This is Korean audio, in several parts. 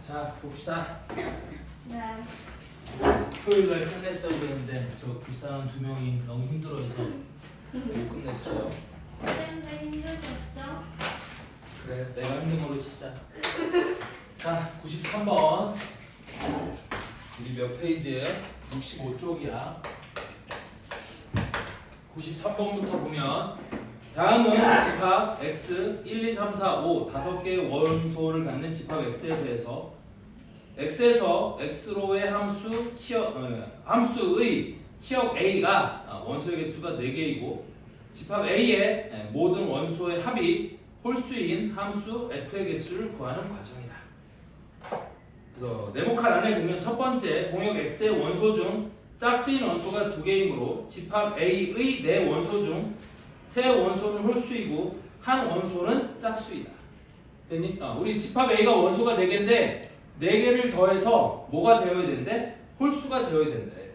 자, 봅시다. 네. 토요일날 끝냈어야 되는데 저 불쌍한 두 명이 너무 힘들어해서 못 끝냈어요. 쌤도 힘드셨죠? 그래, 내가 힘든 걸로 치자. 자, 93번. 우리 몇 페이지예요? 65쪽이야. 93번부터 보면 다음은 집합 x 1, 2, 3, 4, 5 5개의 원소를 갖는 집합 x에 대해서 x에서 x로의 함수의 치역 a가 원소의 개수가 4개이고 집합 a의 모든 원소의 합이 홀수인 함수 f의 개수를 구하는 과정이다. 그래서 네모칸 안에 보면 첫 번째 공역 x의 원소 중 짝수인 원소가 2개이므로 집합 a의 4원소 중 3원소는 홀수이고 한 원소는 짝수이다. 됐니? 우리 집합 a가 원소가 4개인데 4개를 더해서 뭐가 되어야 된대? 홀수가 되어야 된대.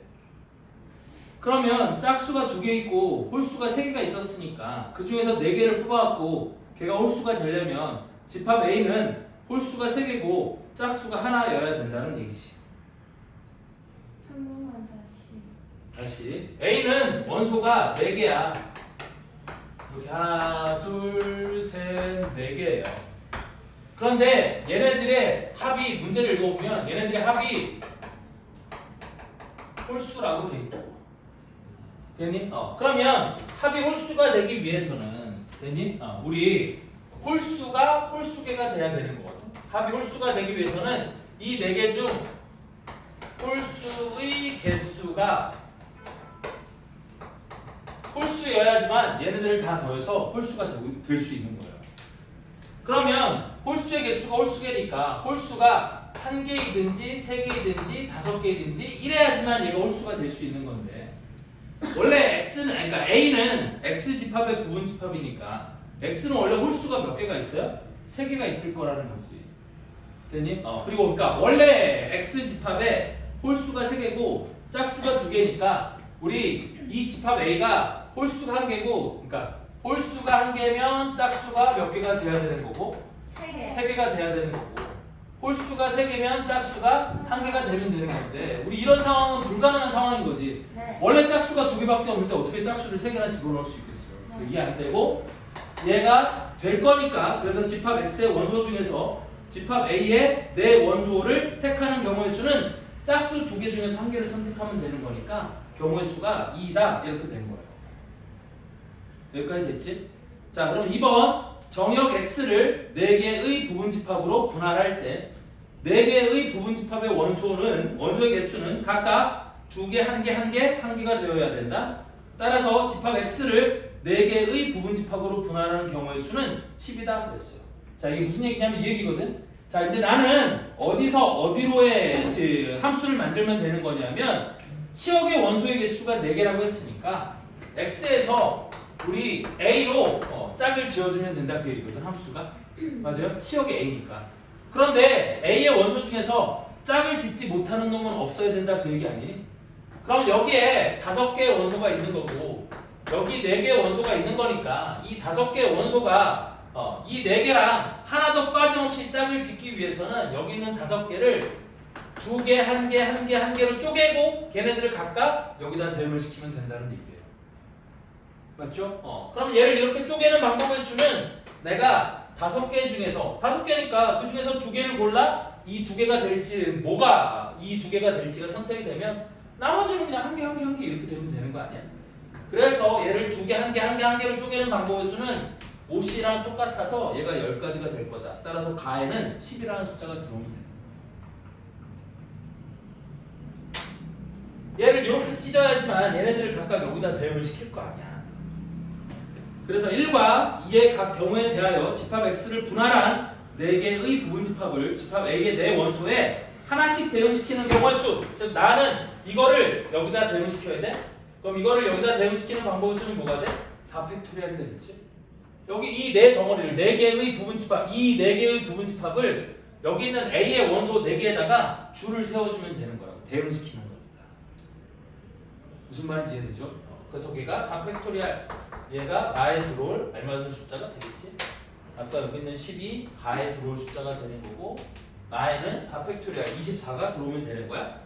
그러면 짝수가 2개 있고 홀수가 3개가 있었으니까 그 중에서 4개를 뽑아갖고 걔가 홀수가 되려면 집합 a는 홀수가 3개고 짝수가 하나여야 된다는 얘기지. 한 번만 다시 a는 원소가 4개야. 이렇게 하나, 둘, 셋, 4개예요. 그런데 얘네들의 합이 문제를 읽어보면 얘네들의 합이 홀수라고 돼 있고. 됐니? 그러면 합이 홀수가 되기 위해서는 됐니? 우리 홀수가 홀수개가 돼야 되는 거거든. 합이 홀수가 되기 위해서는 이 4개 중 홀수의 개수가 홀수여야지만 얘네들을 다 더해서 홀수가 될 수 있는 거예요. 그러면 홀수의 개수가 홀수개니까 홀수가 1개이든지 3개이든지 5개이든지 이래야지만 얘가 홀수가 될 수 있는 건데 원래 x는 그러니까 a는 x 집합의 부분 집합이니까 x는 원래 홀수가 몇 개가 있어요? 3개가 있을 거라는 거지. 됐니? 그리고 그러니까 원래 x 집합의 홀수가 3개고 짝수가 2개니까 우리 이 집합 a가 홀수가 1개고 그러니까 홀수가 1개면 짝수가 몇 개가 돼야 되는 거고 3개가 돼야 되는 거고 홀수가 3개면 짝수가 1개가 되면 되는 건데 우리 이런 상황은 불가능한 상황인 거지. 네. 원래 짝수가 2개밖에 없는데 어떻게 짝수를 3개나 집어넣을 수 있겠어요. 그래서 이해 안 되고 얘가 될 거니까 그래서 집합 x의 원소 중에서 집합 a의 4원소를 택하는 경우의 수는 짝수 2개 중에서 1개를 선택하면 되는 거니까 경우의 수가 2다 이렇게 된 거예요. 여기까지 됐지? 자, 그럼 2번 정역 x를 4개의 부분집합으로 분할할 때 4개의 부분집합의 원소의 개수는 각각 2개, 1개, 1개가 되어야 된다. 따라서 집합 x를 4개의 부분집합으로 분할하는 경우의 수는 10이다 그랬어요. 자, 이게 무슨 얘기냐면 이 얘기거든. 자, 이제 나는 어디서 어디로의 함수를 만들면 되는 거냐면 치역의 원소의 개수가 4개라고 했으니까 x에서 우리 a로 짝을 지어주면 된다 그 얘기거든. 함수가 맞아요? 치역이 a니까. 그런데 a의 원소 중에서 짝을 짓지 못하는 놈은 없어야 된다 그 얘기 아니니? 그럼 여기에 5개의 원소가 있는 거고 여기 4개의 원소가 있는 거니까 이 5개의 원소가 이 4개랑 하나도 빠짐없이 짝을 짓기 위해서는 여기 있는 5개를 2개, 1개로 쪼개고 걔네들을 각각 여기다 대응을 시키면 된다는 얘기예요. 맞죠? 그럼 얘를 이렇게 쪼개는 방법의 수는 내가 5개 중에서 5개니까 그 중에서 2개를 골라 이 2개가 될지 뭐가 이 2개가 될지가 선택이 되면 나머지는 그냥 1개 이렇게 되면 되는 거 아니야? 그래서 얘를 2개, 1개를 쪼개는 방법의 수는 5C랑 똑같아서 얘가 10가지가 될 거다. 따라서 가에는 10이라는 숫자가 들어오면 되는 거야. 얘를 이렇게 찢어야지만 얘네들을 각각 여기다 대응을 시킬 거 아니야. 그래서 1과 2의 각 경우에 대하여 집합 x를 분할한 4개의 부분집합을 집합 a의 4원소에 하나씩 대응시키는 경우의 수. 즉 나는 이거를 여기다 대응시켜야 돼. 그럼 이거를 여기다 대응시키는 방법의 수는 뭐가 돼? 4팩토리얼이 되겠지. 여기 이 4덩어리를 4개의 부분집합 이 4개의 부분집합을 여기 있는 a의 원소 4개에다가 줄을 세워주면 되는 거라고. 대응시키는 거니까. 무슨 말인지 이해되죠? 그래서 얘가 4팩토리얼 얘가 가에 들어올 알맞은 숫자가 되겠지. 아까 여기 있는 10이 가에 들어올 숫자가 되는 거고 나에는 4팩토리얼 24가 들어오면 되는 거야.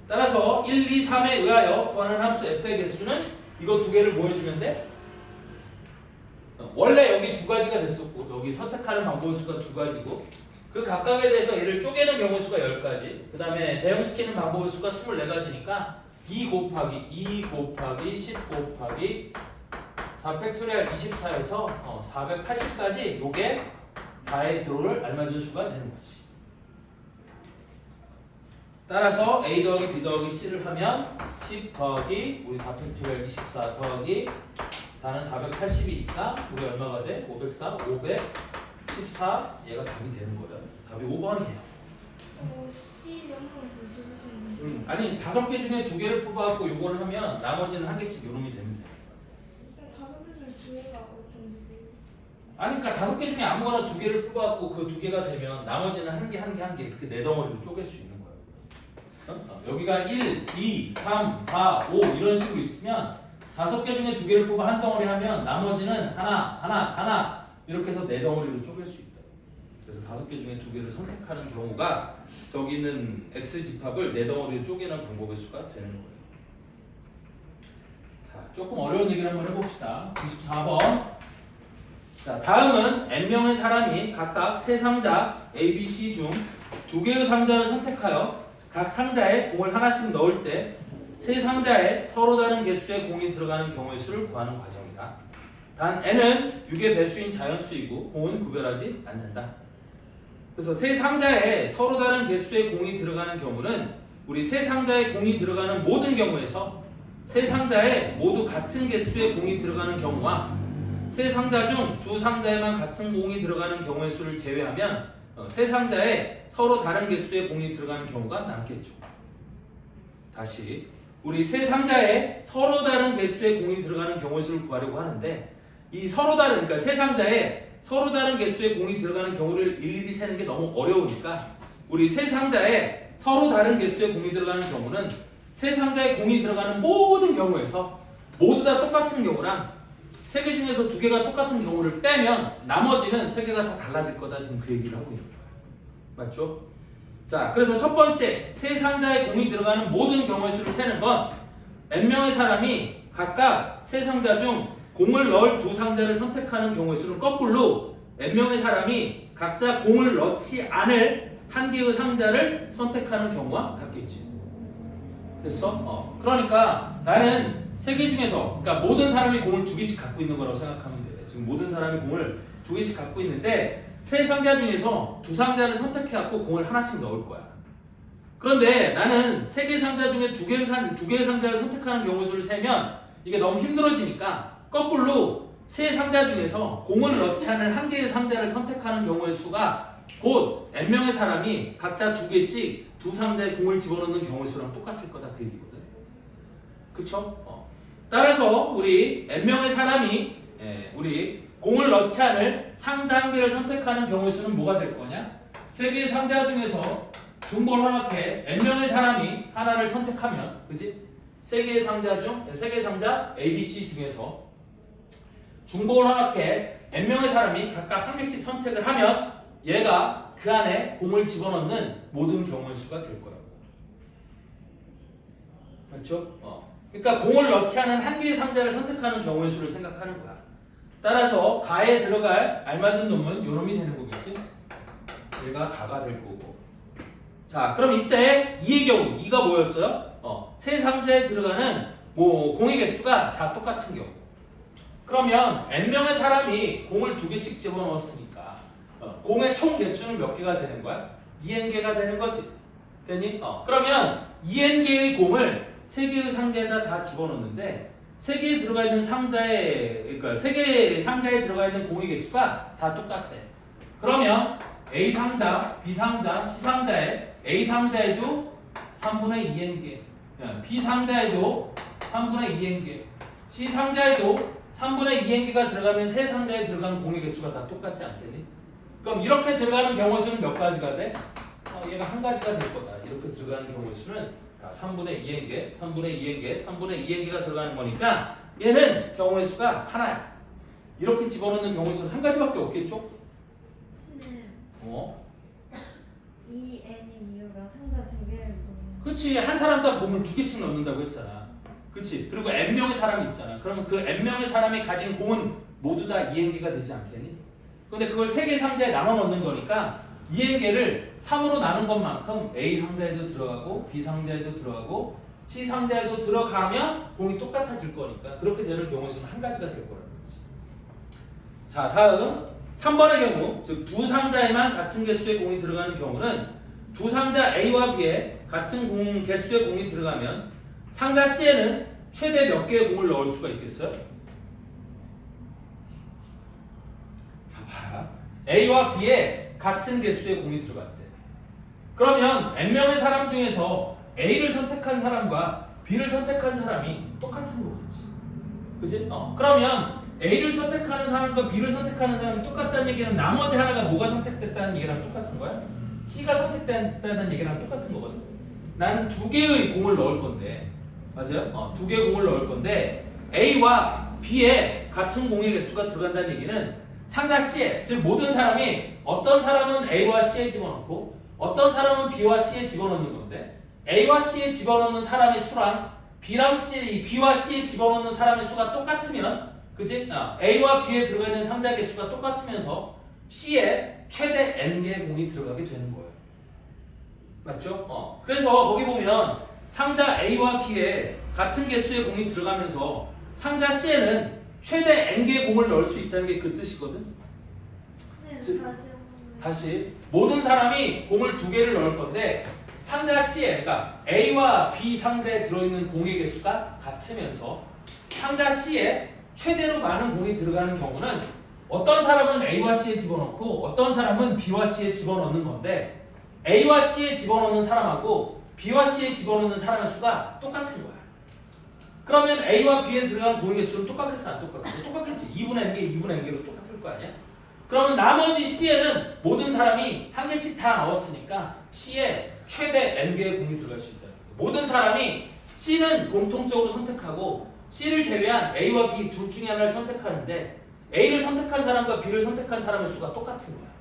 따라서 1, 2, 3에 의하여 구하는 함수 f의 개수는 이거 두 개를 뭐 해주면 돼? 원래 여기 두 가지가 됐었고 여기 선택하는 방법의 수가 두 가지고 그 각각에 대해서 얘를 쪼개는 경우의 수가 10가지 그 다음에 대응시키는 방법의 수가 24가지니까 2 곱하기 10 곱하기 4팩토리얼 24에서 480까지 요게 다의 들어올 알맞은 수가 되는 거지. 따라서 A 더하기 B 더하기 C를 하면 10 더하기 우리 4팩토리얼 24 더하기 다는 480이니까 우리 얼마가 돼? 504, 514 얘가 답이 되는 거야. 답이 5번이에요. C 몇번 드시고 싶은데. 아니 5개 중에 2개를 뽑아갖고 요거를 하면 나머지는 1개씩 요놈이 되면 돼. 그러니까 5개 중에 2개가 어떤지. 아니 그러니까 5개 중에 아무거나 2개를 뽑아갖고 그 2개가 되면 나머지는 1개 이렇게 네 덩어리로 쪼갤 수 있는 거예요. 여기가 1, 2, 3, 4, 5 이런 식으로 있으면 5개 중에 2개를 뽑아 한 덩어리 하면 나머지는 하나 이렇게 해서 네 덩어리로 쪼갤 수 있다. 그래서 5개 중에 2개를 선택하는 경우가 저기 있는 X 집합을 네 덩어리로 쪼개는 방법의 수가 되는 거예요. 자, 조금 어려운 얘기를 한번 해봅시다. 94번. 자, 다음은 n명의 사람이 각각 세 상자 A, B, C 중 2개의 상자를 선택하여 각 상자에 공을 하나씩 넣을 때 세 상자에 서로 다른 개수의 공이 들어가는 경우의 수를 구하는 과정이다. 단 n은 6의 배수인 자연수이고 공은 구별하지 않는다. 그래서 세 상자에 서로 다른 개수의 공이 들어가는 경우는 우리 세 상자에 공이 들어가는 모든 경우에서 세 상자에 모두 같은 개수의 공이 들어가는 경우와 세 상자 중 두 상자에만 같은 공이 들어가는 경우의 수를 제외하면 세 상자에 서로 다른 개수의 공이 들어가는 경우가 남겠죠. 다시 우리 세 상자에 서로 다른 개수의 공이 들어가는 경우의 수를 구하려고 하는데 이 서로 다른 그러니까 세 상자에 서로 다른 개수의 공이 들어가는 경우를 일일이 세는 게 너무 어려우니까 우리 세 상자에 서로 다른 개수의 공이 들어가는 경우는 세 상자에 공이 들어가는 모든 경우에서 모두 다 똑같은 경우랑 세 개 중에서 2개가 똑같은 경우를 빼면 나머지는 3개가 다 달라질 거다. 지금 그 얘기를 하고 있는 거예요. 맞죠? 자, 그래서 첫 번째 세 상자에 공이 들어가는 모든 경우의 수를 세는 건 n명의 사람이 각각 세 상자 중 공을 넣을 두 상자를 선택하는 경우의 수는 거꾸로 n명의 사람이 각자 공을 넣지 않을 한 개의 상자를 선택하는 경우와 같겠지. 됐어? 그러니까 나는 세 개 중에서 그러니까 모든 사람이 공을 2개씩 갖고 있는 거라고 생각하면 돼. 지금 모든 사람이 공을 2개씩 갖고 있는데 세 상자 중에서 두 상자를 선택해갖고 공을 하나씩 넣을 거야. 그런데 나는 세 개 상자 중에 두 개의 상자를 선택하는 경우 수를 세면 이게 너무 힘들어지니까 거꾸로 세 상자 중에서 공을 넣지 않을 한 개의 상자를 선택하는 경우의 수가 곧 n명의 사람이 각자 2개씩 두 상자에 공을 집어넣는 경우의 수랑 똑같을 거다 그 얘기거든. 그쵸? 따라서 우리 n명의 사람이 우리 공을 넣지 않을 상자 한 개를 선택하는 경우의 수는 뭐가 될 거냐? 세 개의 상자 중에서 중벌허락해 n명의 사람이 하나를 선택하면, 그지? 세 개의 상자 A, B, C 중에서 중벌허락해 n명의 사람이 각각 한 개씩 선택을 하면 얘가 그 안에 공을 집어넣는 모든 경우의 수가 될 거라고. 맞죠? 그러니까 공을 넣지 않은 한 개의 상자를 선택하는 경우의 수를 생각하는 거야. 따라서 가에 들어갈 알맞은 놈은 요놈이 되는 거겠지? 얘가 가가 될 거고. 자, 그럼 이때 2의 경우, 2가 뭐였어요? 세 상자에 들어가는 공의 개수가 다 똑같은 경우. 그러면 n명의 사람이 공을 2개씩 집어넣었으니까 공의 총 개수는 몇 개가 되는 거야? 2n개가 되는 거지. 되니? 그러면 2n개의 공을 3개의 상자에다 다 집어넣는데 3개에 들어가 있는 상자에 그러니까 3개의 상자에 들어가 있는 공의 개수가 다 똑같대. 그러면 A 상자, B 상자, C 상자에 A 상자에도 3분의 2n개, B 상자에도 3분의 2n개, C 상자에도 3분의 2n개가 들어가면 세 상자에 들어가는 공의 개수가 다 똑같지 않겠니? 그럼 이렇게 들어가는 경우의 수는 몇 가지가 돼? 얘가 한 가지가 될 거다. 이렇게 들어가는 경우의 수는 3분의 2n개, 3분의 2n개, 3분의 2n개가 들어가는 거니까 얘는 경우의 수가 하나야. 이렇게 집어넣는 경우의 수는 한 가지밖에 없겠죠? 이 n인 이유가 상자 두 개를 보는. 그렇지. 한 사람당 공을 2개씩 넣는다고 했잖아. 그렇지. 그리고 n명의 사람이 있잖아. 그러면 그 n명의 사람이 가진 공은 모두 다 2n개가 되지 않겠니? 근데 그걸 3개 상자에 나눠 넣는 거니까 2n개를 3으로 나눈 것만큼 A 상자에도 들어가고 B 상자에도 들어가고 C 상자에도 들어가면 공이 똑같아질 거니까 그렇게 되는 경우의 수는 한 가지가 될 거라는 거지. 자, 다음 3번의 경우, 즉 두 상자에만 같은 개수의 공이 들어가는 경우는 두 상자 A와 B에 같은 공 개수의 공이 들어가면 상자 C에는 최대 몇 개의 공을 넣을 수가 있겠어요? 자, 봐라. A와 B에 같은 개수의 공이 들어갔대. 그러면 n명의 사람 중에서 A를 선택한 사람과 B를 선택한 사람이 똑같은 거겠지. 그지? 그러면 A를 선택하는 사람과 B를 선택하는 사람이 똑같다는 얘기는 나머지 하나가 뭐가 선택됐다는 얘기랑 똑같은 거야? C가 선택됐다는 얘기랑 똑같은 거거든. 나는 2개의 공을 넣을 건데, 맞아요? 2개의 공을 넣을 건데 A와 B에 같은 공의 개수가 들어간다는 얘기는 상자 C에, 즉 모든 사람이 어떤 사람은 A와 C에 집어넣고 어떤 사람은 B와 C에 집어넣는 건데 A와 C에 집어넣는 사람의 수랑 B와 C에 집어넣는 사람의 수가 똑같으면, 그지? A와 B에 들어가 있는 상자 개수가 똑같으면서 C에 최대 n개의 공이 들어가게 되는 거예요. 맞죠? 그래서 거기 보면 상자 A와 B에 같은 개수의 공이 들어가면서 상자 C에는 최대 n개의 공을 넣을 수 있다는 게 그 뜻이거든. 네, 즉, 다시 한번. 다시 모든 사람이 공을 2개를 넣을 건데 상자 C에, 그러니까 A와 B 상자에 들어있는 공의 개수가 같으면서 상자 C에 최대로 많은 공이 들어가는 경우는 어떤 사람은 A와 C에 집어넣고 어떤 사람은 B와 C에 집어넣는 건데 A와 C에 집어넣는 사람하고 B와 C에 집어넣는 사람의 수가 똑같은 거야. 그러면 A와 B에 들어간 공의 개수는 똑같겠어? 안 똑같겠어? 똑같겠지. 2분의 n개, 2분의 n개로 똑같을 거 아니야? 그러면 나머지 C에는 모든 사람이 한 개씩 다 넣었으니까 C에 최대 n개의 공이 들어갈 수 있다는 거죠. 모든 사람이 C는 공통적으로 선택하고 C를 제외한 A와 B 둘 중에 하나를 선택하는데 A를 선택한 사람과 B를 선택한 사람의 수가 똑같은 거야.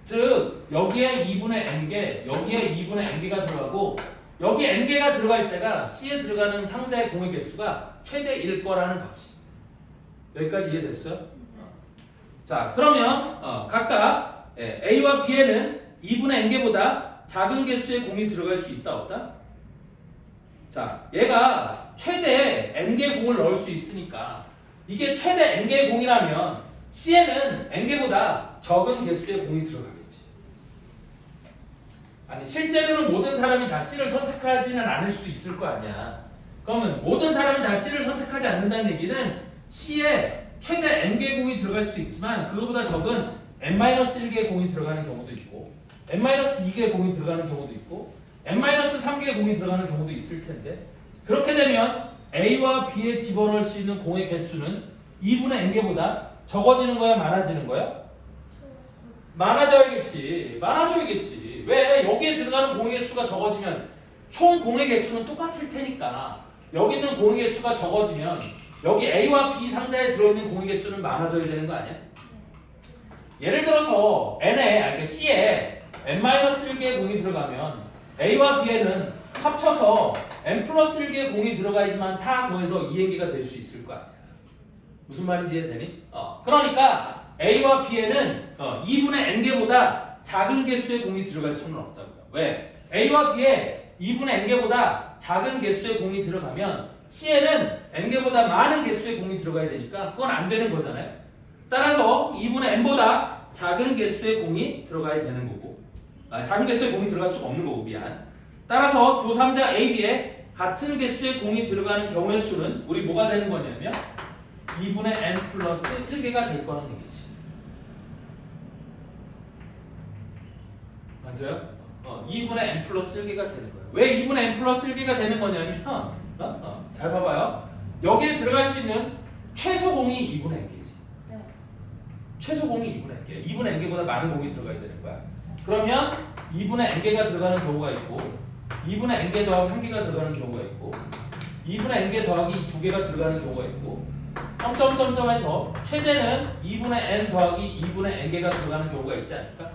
즉 여기에 2분의 n개, 여기에 2분의 n개가 들어가고 여기 n개가 들어갈 때가 C에 들어가는 상자의 공의 개수가 최대일 거라는 거지. 여기까지 이해됐어요? 자, 그러면 각각 A와 B에는 2분의 n개보다 작은 개수의 공이 들어갈 수 있다 없다? 자, 얘가 최대 n개의 공을 넣을 수 있으니까 이게 최대 n개의 공이라면 C에는 n개보다 적은 개수의 공이 들어가겠지. 아니, 실제로는 모든 사람이 다 C를 선택하지는 않을 수도 있을 거 아니야. 그러면 모든 사람이 다 C를 선택하지 않는다는 얘기는 C에 최대 n개의 공이 들어갈 수도 있지만 그거보다 적은 n-1개의 공이 들어가는 경우도 있고 n-2개의 공이 들어가는 경우도 있고 n-3개의 공이 들어가는 경우도 있을 텐데 그렇게 되면 A와 B에 집어넣을 수 있는 공의 개수는 2분의 n개보다 적어지는 거야? 많아지는 거야? 많아져야겠지. 많아져야겠지. 왜? 여기에 들어가는 공의 개수가 적어지면 총 공의 개수는 똑같을 테니까 여기 있는 공의 개수가 적어지면 여기 A와 B 상자에 들어있는 공의 개수는 많아져야 되는 거 아니야? 예를 들어서 그러니까 C에 n-1개의 공이 들어가면 A와 B에는 합쳐서 n+1개의 공이 들어가야지만 다 더해서 2n개가 될 수 있을 거 아니야. 무슨 말인지 이해되니? 그러니까 A와 B에는 2분의 n개보다 작은 개수의 공이 들어갈 수는 없다고요. 왜? A와 B에 2분의 n개보다 작은 개수의 공이 들어가면 C에는 n개보다 많은 개수의 공이 들어가야 되니까 그건 안 되는 거잖아요. 따라서 2분의 n보다 작은 개수의 공이 들어가야 되는 거고 작은 개수의 공이 들어갈 수가 없는 거고 미안. 따라서 두 상자 A, B에 같은 개수의 공이 들어가는 경우의 수는 우리 뭐가 되는 거냐면 2분의 n 플러스 1개가 될 거라는 얘기지. 맞아요? 2분의 n 플러스 1개가 되는 거예요. 왜 2분의 n 플러스 1개가 되는 거냐면 잘 봐봐요. 여기에 들어갈 수 있는 최소공이 2분의 n개지. 네. 최소공이 2분의 n개. 2분의 n개보다 많은 공이 들어가야 되는 거야. 그러면 2분의 n개가 들어가는 경우가 있고 2분의 n개 더하기 1개가 들어가는 경우가 있고 2분의 n개 더하기 2개가 들어가는 경우가 있고 점점점점해서 최대는 2분의 n 더하기 2분의 n개가 들어가는 경우가 있지 않을까?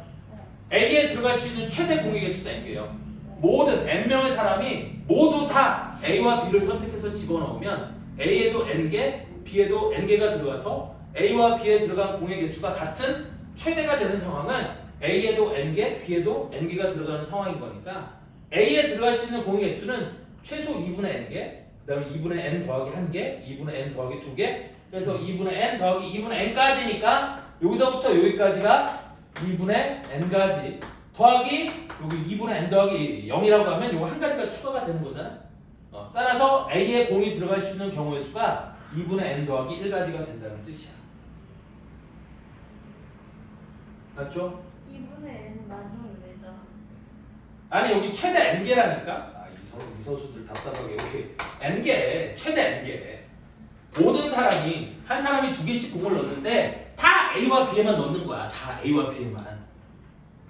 A에 들어갈 수 있는 최대 공의 개수도 n개예요. 모든 n명의 사람이 모두 다 A와 B를 선택해서 집어넣으면 A에도 n개, B에도 n개가 들어가서 A와 B에 들어간 공의 개수가 같은 최대가 되는 상황은 A에도 n개, B에도 n개가 들어가는 상황인 거니까 A에 들어갈 수 있는 공의 개수는 최소 2분의 n개, 그 다음에 2분의 n 더하기 1개, 2분의 n 더하기 2개, 그래서 2분의 n 더하기 2분의 n까지니까 여기서부터 여기까지가 2분의 n까지 더하기 여기 2분의 n 더하기 0이라고 하면 요거 한 가지가 추가가 되는 거잖아. 따라서 A에 공이 들어갈 수 있는 경우의 수가 2분의 n 더하기 1가지가 된다는 뜻이야. 맞죠? 2분의 n 마지막에 왜죠? 아니 여기 최대 n개라니까. 이 선수들 답답하게 여기 n개, 최대 n개. 모든 사람이 한 사람이 2개씩 공을 넣는데 다 A와 B에만 넣는 거야. 다 A와 B에만.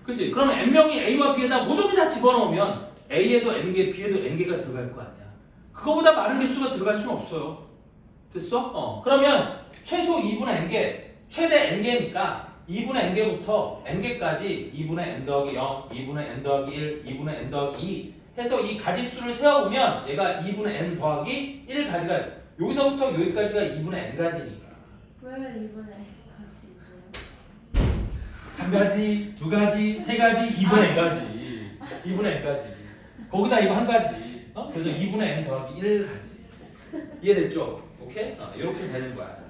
그치? 그러면 n명이 A와 B에다 모조리 다 집어넣으면 A에도 n개, B에도 n개가 들어갈 거 아니야. 그거보다 많은 개수가 들어갈 수는 없어요. 됐어? 그러면 최소 2분의 n개, 최대 n개니까 2분의 n개부터 n개까지 2분의 n 더하기 0, 2분의 n 더하기 1, 2분의 n 더하기 2 해서 이 가지수를 세어보면 얘가 2분의 n 더하기 1가지가 여기서부터 여기까지가 2분의 n가지니까 왜 2분의 n까지 있어요? 한 가지, 두 가지, 세 가지, 2분의 n까지 2분의 n까지 거기다 이거 한 가지 그래서 2분의 n 더하기 1가지 이해됐죠? 오케이? 이렇게 되는 거야.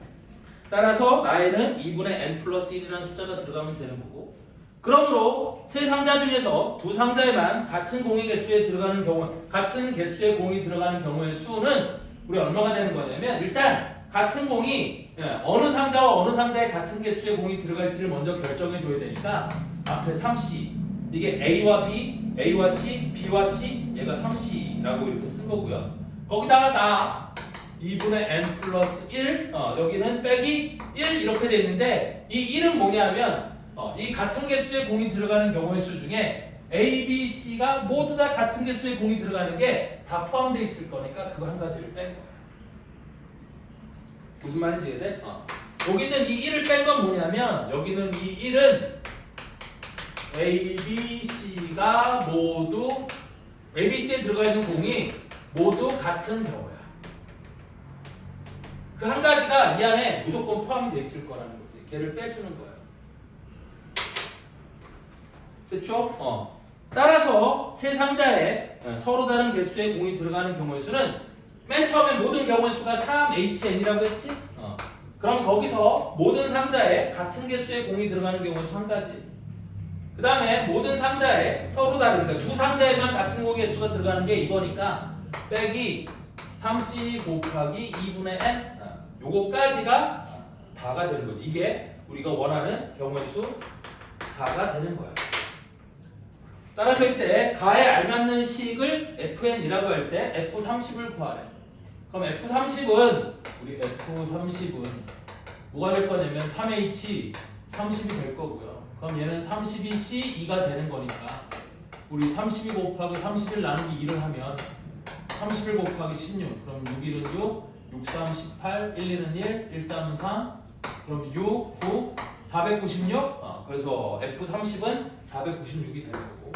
따라서 나에는 2분의 n 플러스 1이라는 숫자가 들어가면 되는 거고 그러므로 세 상자 중에서 두 상자에만 같은 공의 개수에 들어가는 경우 같은 개수의 공이 들어가는 경우의 수는 우리 얼마가 되는 거냐면 일단 같은 공이 어느 상자와 어느 상자에 같은 개수의 공이 들어갈지를 먼저 결정해 줘야 되니까 앞에 3C 이게 A와 B, A와 C, B와 C 얘가 3C라고 이렇게 쓴 거고요. 거기다가 나 2분의 n 플러스 1 여기는 빼기 1 이렇게 돼 있는데 이 1은 뭐냐면 이 같은 개수의 공이 들어가는 경우의 수 중에 A, B, C가 모두 다 같은 개수의 공이 들어가는 게 다 포함되어 있을 거니까 그거 한 가지를 뺀 거야. 무슨 말인지 이해돼? 여기는 이 1을 뺀 건 뭐냐면 여기는 이 1은 A, B, C가 모두 A, B, C에 들어가 있는 공이 모두 같은 경우야. 그 한 가지가 이 안에 무조건 포함이 돼 있을 거라는 거지. 걔를 빼주는 거야. 됐죠? 따라서 세 상자에 서로 다른 개수의 공이 들어가는 경우의 수는 맨 처음에 모든 경우의 수가 3HN이라고 했지? 그럼 거기서 모든 상자에 같은 개수의 공이 들어가는 경우의 수 한 가지. 그 다음에 모든 상자에 서로 다른 그러니까 두 상자에만 같은 공의 수가 들어가는 게 이거니까 빼기 3C 곱하기 2분의 N 요거까지가 다가 되는 거지. 이게 우리가 원하는 경우의 수 다가 되는 거야. 따라서 이때 가에 알맞는 식을 FN이라고 할 때 F30을 구하래. 그럼 F30은 우리 F30은 뭐가 될 거냐면 3H 30이 될 거고요. 그럼 얘는 32C 2가 되는 거니까 우리 32 곱하기 31 나누기 2를 하면 31 곱하기 16 그럼 6, 1은 6 6, 3, 18 1, 2는 1 1, 3은 3 그럼 6, 9 496 그래서 F30은 496이 되는 거고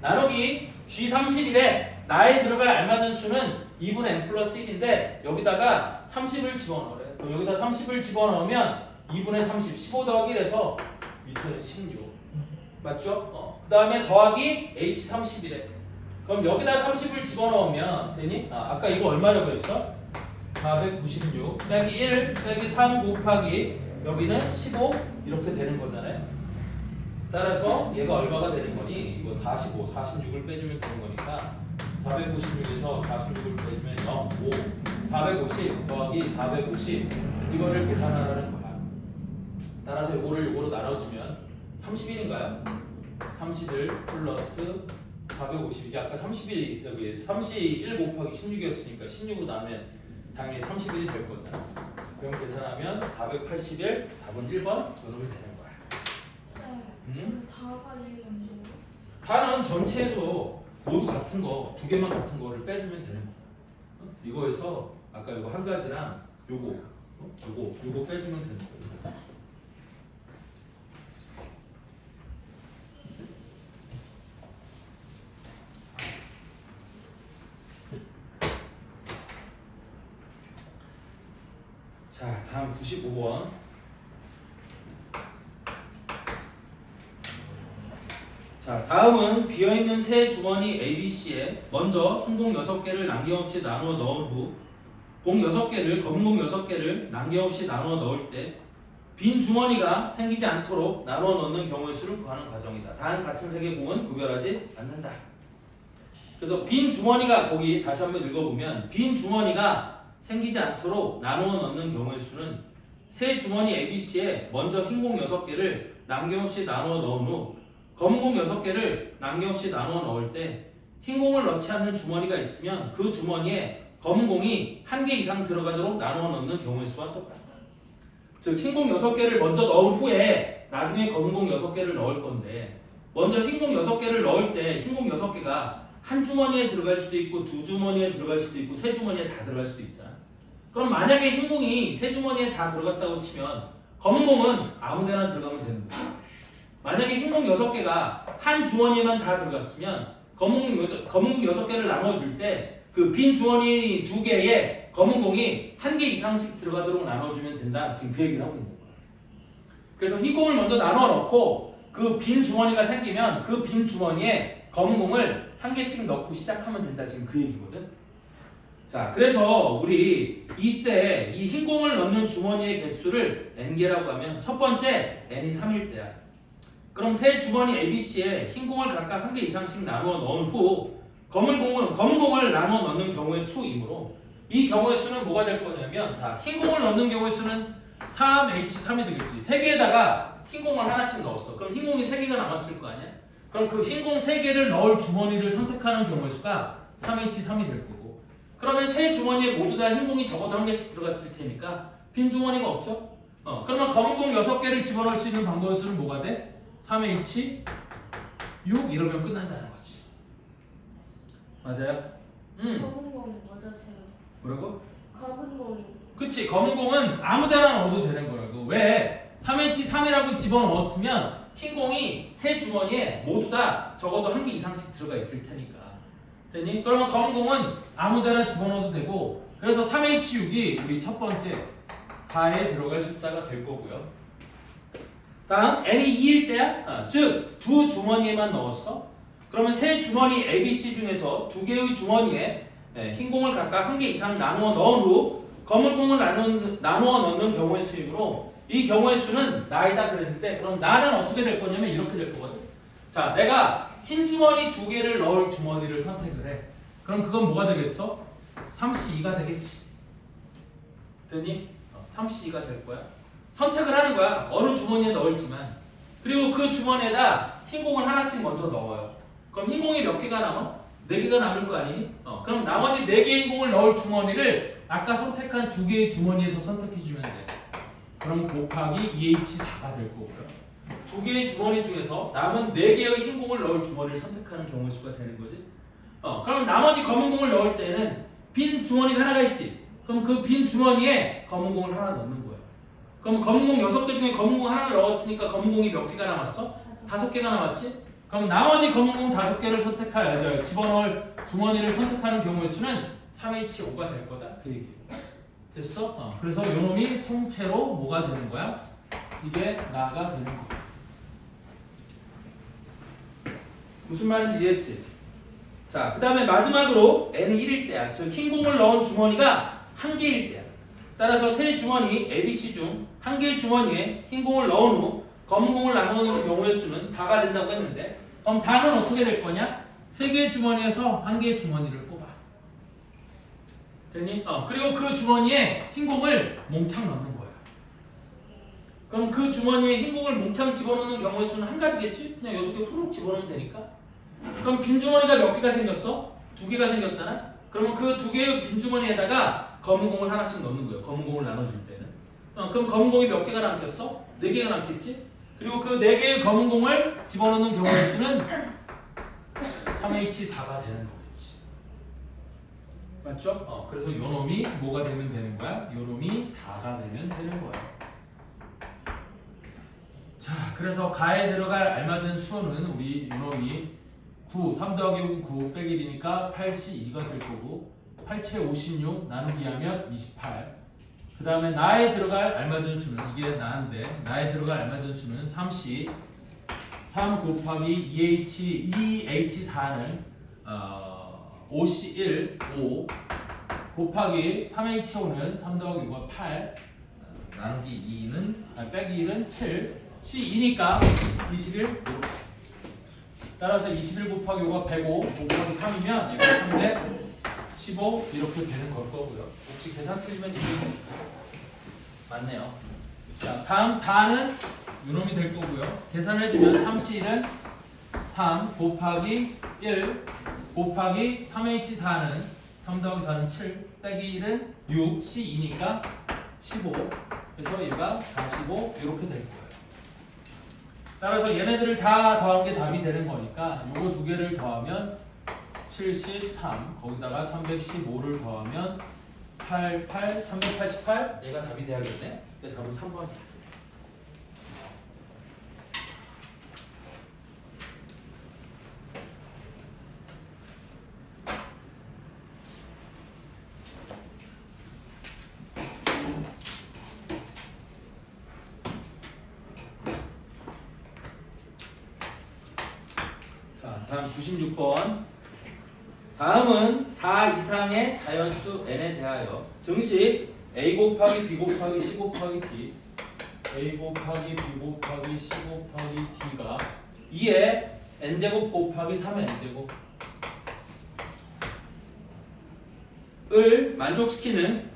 나누기 G31에 나에 들어갈 알맞은 수는 2분의 n 플러스 1인데 여기다가 30을 집어넣으래. 그럼 여기다 30을 집어넣으면 2분의 30 15 더하기 1에서 밑에는 16 맞죠? 그 다음에 더하기 H30이래. 그럼 여기다 30을 집어넣으면 되니? 아까 이거 얼마라고 했어? 496 빼기 1 빼기 3 곱하기 여기는 15 이렇게 되는 거잖아요. 따라서 얘가 얼마가 되는 거니? 이거 45, 46을 빼주면 되는 거니까 496에서 46을 빼주면 0, 5 450 더하기 450 이거를 계산하라는 거야. 따라서 이거를 요거로 나눠주면 31인가요? 31 플러스 450 이게 아까 31 여기 31 곱하기 16이었으니까 16으로 나누면 당연히 31이 될 거잖아. 그럼 계산하면 481 답은 1번 저놈이 되는 거야. 쌤, 다가 이유는 뭐예요? 다는 전체에서 모두 같은 거 두 개만 같은 거를 빼주면 되는 거야. 이거에서 아까 이거 한 가지랑 요거 빼주면 되는 거야. 자, 다음 95번. 자, 다음은 비어있는 세 주머니 ABC에 먼저 흰 공 6개를 남김없이 나누어 넣은 후 공 6개를, 검은 공 6개를 남김없이 나누어 넣을 때 빈 주머니가 생기지 않도록 나누어 넣는 경우의 수를 구하는 과정이다. 단 같은 색의 공은 구별하지 않는다. 그래서 빈 주머니가 거기 다시 한번 읽어보면 빈 주머니가 생기지 않도록 나누어 넣는 경우의 수는 세 주머니 ABC에 먼저 흰 공 6개를 남김없이 나누어 넣은 후 검은 공 6개를 남김없이 나누어 넣을 때 흰 공을 넣지 않는 주머니가 있으면 그 주머니에 검은 공이 1개 이상 들어가도록 나누어 넣는 경우의 수와 똑같다. 즉 흰 공 6개를 먼저 넣은 후에 나중에 검은 공 6개를 넣을 건데 먼저 흰 공 6개를 넣을 때 흰 공 6개가 한 주머니에 들어갈 수도 있고 두 주머니에 들어갈 수도 있고 세 주머니에 다 들어갈 수도 있잖아. 그럼 만약에 흰 공이 세 주머니에 다 들어갔다고 치면 검은 공은 아무 데나 들어가면 되는 거야. 만약에 흰 공 6개가 한 주머니에만 다 들어갔으면 검은 공 6개를 나눠줄 때 그 빈 주머니 2개에 검은 공이 1개 이상씩 들어가도록 나눠주면 된다. 지금 그 얘기를 하고 있는 거야. 그래서 흰 공을 먼저 나눠 넣고 그 빈 주머니가 생기면 그 빈 주머니에 검은 공을 1개씩 넣고 시작하면 된다. 지금 그 얘기거든. 자, 그래서 우리 이때 이 흰 공을 넣는 주머니의 개수를 n개라고 하면 첫 번째 n이 3일 때야. 그럼 세 주머니 ABC에 흰 공을 각각 1개 이상씩 나누어 넣은 후 검은 공을 나누어 넣는 경우의 수이므로 이 경우의 수는 뭐가 될 거냐면 자, 흰 공을 넣는 경우의 수는 3H3이 되겠지. 3개에다가 흰 공을 하나씩 넣었어. 그럼 흰 공이 3개가 남았을 거 아니야? 그럼 그 흰 공 3개를 넣을 주머니를 선택하는 경우의 수가 3H3이 될 거고 그러면 세 주머니에 모두 다 흰 공이 적어도 1개씩 들어갔을 테니까 빈 주머니가 없죠? 그러면 검은 공 6개를 집어넣을 수 있는 방법의 수는 뭐가 돼? 3H 6 이러면 끝난다는 거지. 맞아요? 검은 공이 뭐죠, 지금? 뭐라고? 검은 공이. 그치, 검은 공은 아무 데나 넣어도 되는 거라고. 왜? 3H3이라고 집어넣었으면 흰 공이 세 주머니에 모두 다 적어도 1개 이상씩 들어가 있을 테니까. 되니? 그러면 검은 공은 아무 데나 집어넣어도 되고 그래서 3H6이 우리 첫 번째 가에 들어갈 숫자가 될 거고요. 다음 n이 2일 때야? 즉 두 주머니에만 넣었어. 그러면 세 주머니 ABC 중에서 2개의 주머니에 흰 공을 각각 1개 이상 나누어 넣은 후 검은 공을 나누어 넣는 경우의 수이므로 이 경우의 수는 나이다 그랬는데 그럼 나는 어떻게 될 거냐면 이렇게 될 거거든. 자, 내가 흰 주머니 2개를 넣을 주머니를 선택을 해. 그럼 그건 뭐가 되겠어? 3C2가 되겠지. 되니? 3C2가 될 거야. 선택을 하는 거야. 어느 주머니에 넣을지만. 그리고 그 주머니에다 흰 공을 하나씩 먼저 넣어요. 그럼 흰 공이 몇 개가 남아? 4개가 남을 거 아니니? 그럼 나머지 4개의 흰 공을 넣을 주머니를 아까 선택한 2개의 주머니에서 선택해주면 돼. 그럼 곱하기 2H4가 될 거고요. 2개의 주머니 중에서 남은 4개의 흰 공을 넣을 주머니를 선택하는 경우의 수가 되는 거지. 그럼 나머지 검은 공을 넣을 때는 빈 주머니가 하나가 있지. 그럼 그 빈 주머니에 검은 공을 하나 넣는 거예요. 그럼 검은 공 6개 중에 검은 공 하나를 넣었으니까 검은 공이 몇 개가 남았어? 5개가 남았지? 그럼 나머지 검은 공 5개를 집어넣을 주머니를 선택하는 경우의 수는 3H5가 될 거다. 그 얘기예요. 됐어? 그래서 요놈이 통째로 뭐가 되는 거야? 이게 나가 되는 거야. 무슨 말인지 이해했지? 자, 그 다음에 마지막으로 n이 1일 때야. 즉 흰 공을 넣은 주머니가 1개일 때야. 따라서 세 주머니 ABC 중 1개의 주머니에 흰 공을 넣은 후 검은 공을 나누는 경우의 수는 다가 된다고 했는데 그럼 다는 어떻게 될 거냐? 3개의 주머니에서 1개의 주머니를 뽑아. 되니? 그리고 그 주머니에 흰 공을 몽창 넣는 거야. 그럼 그 주머니에 흰 공을 몽창 집어넣는 경우의 수는 한 가지겠지? 그냥 6개 훅 집어넣으면 되니까. 그럼 빈 주머니가 몇 개가 생겼어? 2개가 생겼잖아? 그러면 그 2개의 빈 주머니에다가 검은 공을 하나씩 넣는 거예요. 검은 공을 나눠줄 때는. 그럼 검은 공이 몇 개가 남겠어? 4개가 남겠지? 그리고 그 4개의 검은 공을 집어넣는 경우의 수는 3H4가 되는 거겠지. 맞죠? 그래서 요놈이 뭐가 되는 거야? 요놈이 다가 되는 거야. 자, 그래서 가에 들어갈 알맞은 수는 우리 요놈이 9, 3 더하기 5, 9 빼기 1이니까 82가 될 거고 8, 7, 56 나누기 하면 28. 그 그 다음에 나에 들어갈 알맞은 수는 이게 나인데 나에 들어갈 알맞은 수는 3C 3 곱하기 2H4는 5C1 5 곱하기 3H5는 3 더하기 6가 8 나누기 2는 빼기 1은 7 C2니까 21 따라서 21 곱하기 5가 105 곱하기 3이면 얘가 3대 15 이렇게 되는 걸 거고요. 혹시 계산 틀리면 얘기해 주시고요. 맞네요. 자, 다음 다는 요놈이 될 거고요. 계산해주면 3C1은 3 곱하기 1 곱하기 3H4는 3 더하기 4는 7 빼기 1은 6 C2니까 15 그래서 얘가 45 이렇게 될 거예요. 따라서 얘네들을 다 더한 게 답이 되는 거니까 요거 두 개를 더하면 73 거기다가 315를 더하면 88 388 얘가 답이 돼야겠네. 근데 답은 3번이야. 자, 다음 96번. 다음은 4 이상의 자연수 n에 대하여 등식 a 곱하기 b 곱하기 c 곱하기 d a 곱하기 b 곱하기 c 곱하기 d가 2의 n제곱 곱하기 3의 n제곱 을 만족시키는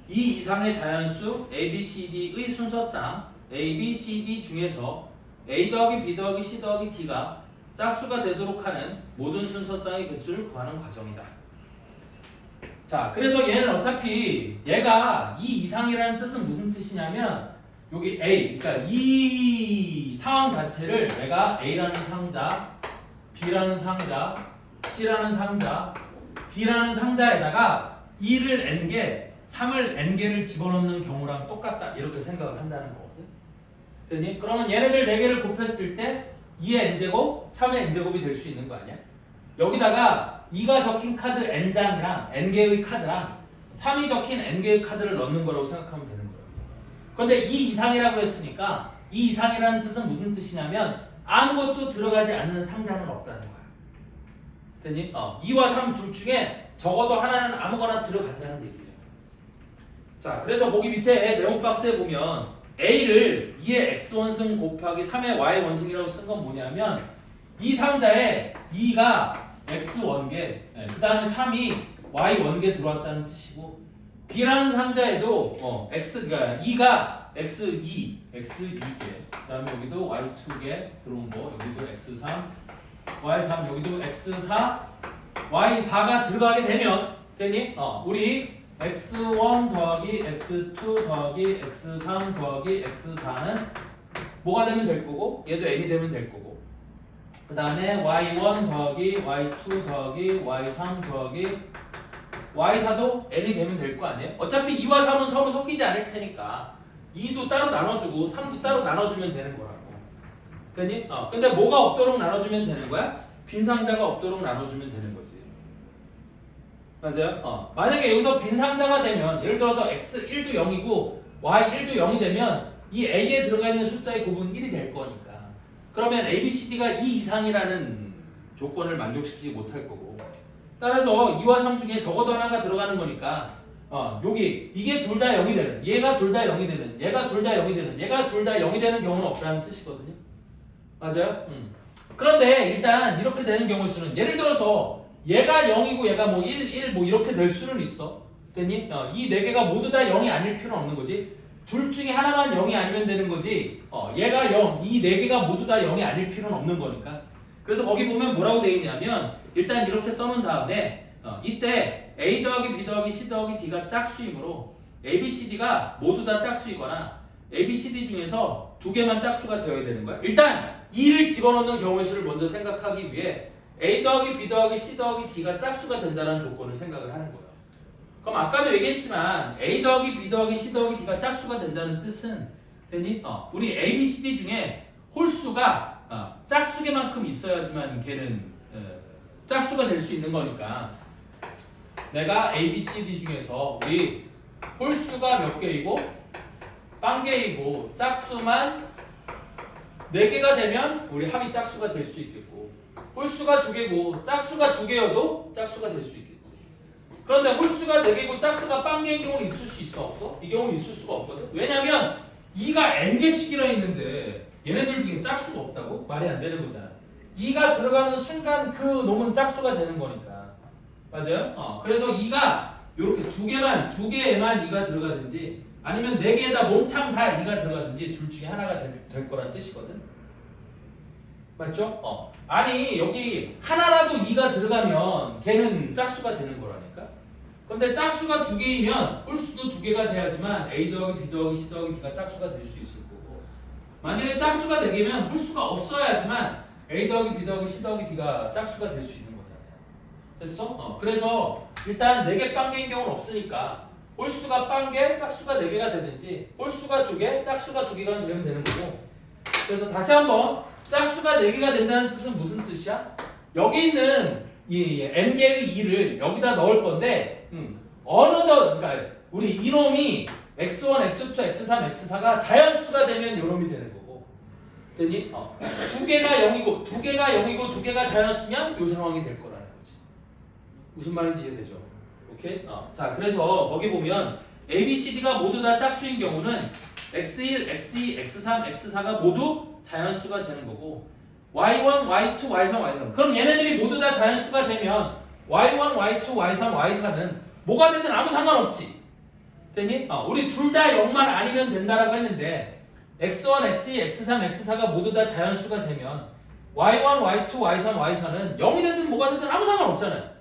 이 이상의 자연수 a, b, c, d의 순서상 a, b, c, d 중에서 a 더하기 b 더하기 c 더하기 d가 짝수가 되도록 하는 모든 순서상의 개수를 구하는 과정이다. 자, 그래서 얘는 어차피 얘가 이 이상이라는 뜻은 무슨 뜻이냐면 여기 A, 그러니까 이 상황 자체를 내가 A라는 상자, B라는 상자, C라는 상자, B라는 상자에다가 2를 n개, 3을 n개를 집어넣는 경우랑 똑같다 이렇게 생각을 한다는 거거든. 됐니? 그러면 얘네들 4개를 곱했을 때 2의 n제곱, 3의 n제곱이 될 수 있는 거 아니야? 여기다가 2가 적힌 카드 n장이랑 n개의 카드랑 3이 적힌 n개의 카드를 넣는 거라고 생각하면 되는 거예요. 그런데 이 이상이라고 했으니까 이 이상이라는 뜻은 무슨 뜻이냐면 아무것도 들어가지 않는 상자는 없다는 거야. 됐니? 2와 3 둘 중에 적어도 하나는 아무거나 들어간다는 얘기예요. 자, 그래서 거기 밑에 네모 박스에 보면 A를 2의 X원승 곱하기 3의 Y원승이라고 쓴 건 뭐냐면 이 상자에 2가 X원개 그 다음에 3이 Y원개 들어왔다는 뜻이고 B라는 상자에도 X가 2가 X2, X2개 그 다음에 여기도 Y2개 들어온 거 여기도 X3, Y3 여기도 X4, Y4가 들어가게 되면 되니? 우리 x1 더하기 x2 더하기 x3 더하기 x4는 뭐가 되면 될 거고 얘도 n이 되면 될 거고 그 다음에 y1 더하기 y2 더하기 y3 더하기 y4도 n이 되면 될 거 아니에요? 어차피 2와 3은 서로 섞이지 않을 테니까 2도 따로 나눠주고 3도 따로 나눠주면 되는 거라고. 됐니? 근데 뭐가 없도록 나눠주면 되는 거야? 빈 상자가 없도록 나눠주면 되는 거지. 맞아요? 만약에 여기서 빈 상자가 되면 예를 들어서 x1도 0이고 y1도 0이 되면 이 a에 들어가 있는 숫자의 곱은 1이 될 거니까 그러면 a, b, c, d가 2 이상이라는 조건을 만족시키지 못할 거고 따라서 2와 3 중에 적어도 하나가 들어가는 거니까 여기 이게 둘 다 0이 되는 얘가 둘 다 0이 되는 얘가 둘 다 0이 되는 얘가 둘 다 0이 되는 경우는 없다는 뜻이거든요. 맞아요? 그런데 일단 이렇게 되는 경우의 수는 예를 들어서 얘가 0이고 얘가 뭐 1 뭐 이렇게 될 수는 있어. 됐니? 이 4개가 모두 다 0이 아닐 필요는 없는 거지. 둘 중에 하나만 0이 아니면 되는 거지. 얘가 0, 이 4개가 모두 다 0이 아닐 필요는 없는 거니까. 그래서 거기 보면 뭐라고 되어 있냐면 일단 이렇게 써놓은 다음에 이때 A 더하기 B 더하기 C 더하기 D가 짝수이므로 A, B, C, D가 모두 다 짝수이거나 A, B, C, D 중에서 2개만 짝수가 되어야 되는 거야. 일단 2를 집어넣는 경우의 수를 먼저 생각하기 위해 A 더하기 B 더하기 C 더하기 D가 짝수가 된다는 조건을 생각을 하는 거예요. 그럼 아까도 얘기했지만 A 더하기 B 더하기 C 더하기 D가 짝수가 된다는 뜻은 됐니? 우리 A, B, C, D 중에 홀수가 짝수개만큼 있어야지만 걔는 짝수가 될 수 있는 거니까 내가 A, B, C, D 중에서 우리 홀수가 몇 개이고 빵개이고 짝수만 4개가 되면 우리 합이 짝수가 될 수 있겠고 홀수가 2개고 짝수가 2개여도 짝수가 될 수 있겠지. 그런데 홀수가 4개고 짝수가 빵개인 경우는 있을 수 있어 없어? 이 경우는 있을 수가 없거든. 왜냐면 2가 n개씩이나 있는데 얘네들 중에 짝수가 없다고? 말이 안 되는 거잖아. 2가 들어가는 순간 그 놈은 짝수가 되는 거니까. 맞아요? 그래서 2가 이렇게 2개에만 2가 들어가든지 아니면 4개에다 몽창 다 2가 들어가든지 둘 중에 하나가 될 거란 뜻이거든. 맞죠? 아니 여기 하나라도 2가 들어가면 걔는 짝수가 되는 거라니까. 근데 짝수가 2개이면 홀수도 2개가 돼야지만 A 더하기 B 더하기 C 더하기 D가 짝수가 될 수 있을 거고 만약에 짝수가 4개면 홀수가 없어야지만 A 더하기 B 더하기 C 더하기 D가 짝수가 될 수 있는 거잖아요. 됐어? 그래서 일단 4개 빵개인 경우는 없으니까 홀수가 빵개, 짝수가 4개가 되든지 홀수가 2개, 짝수가 2개가 되면 되는 거고 그래서 다시 한번 짝수가 4개가 된다는 뜻은 무슨 뜻이야? 여기 있는 이 n개의 2를 여기다 넣을 건데 그러니까 우리 이놈이 x1, x2, x3, x4가 자연수가 되면 이놈이 되는 거고 됐니? 2개가 0이고 2개가 0이고 2개가 자연수면 이 상황이 될 거라는 거지. 무슨 말인지 이해되죠? 오케이? 자 그래서 거기 보면 A, B, C, D가 모두 다 짝수인 경우는 x1, x2, x3, x4가 모두 자연수가 되는 거고 y1, y2, y3, y3 그럼 얘네들이 모두 다 자연수가 되면 y1, y2, y3, y4는 뭐가 되든 아무 상관없지. 됐니? 우리 둘 다 0만 아니면 된다라고 했는데 x1, x2, x3, x4가 모두 다 자연수가 되면 y1, y2, y3, y4는 0이 되든 뭐가 되든 아무 상관없잖아요.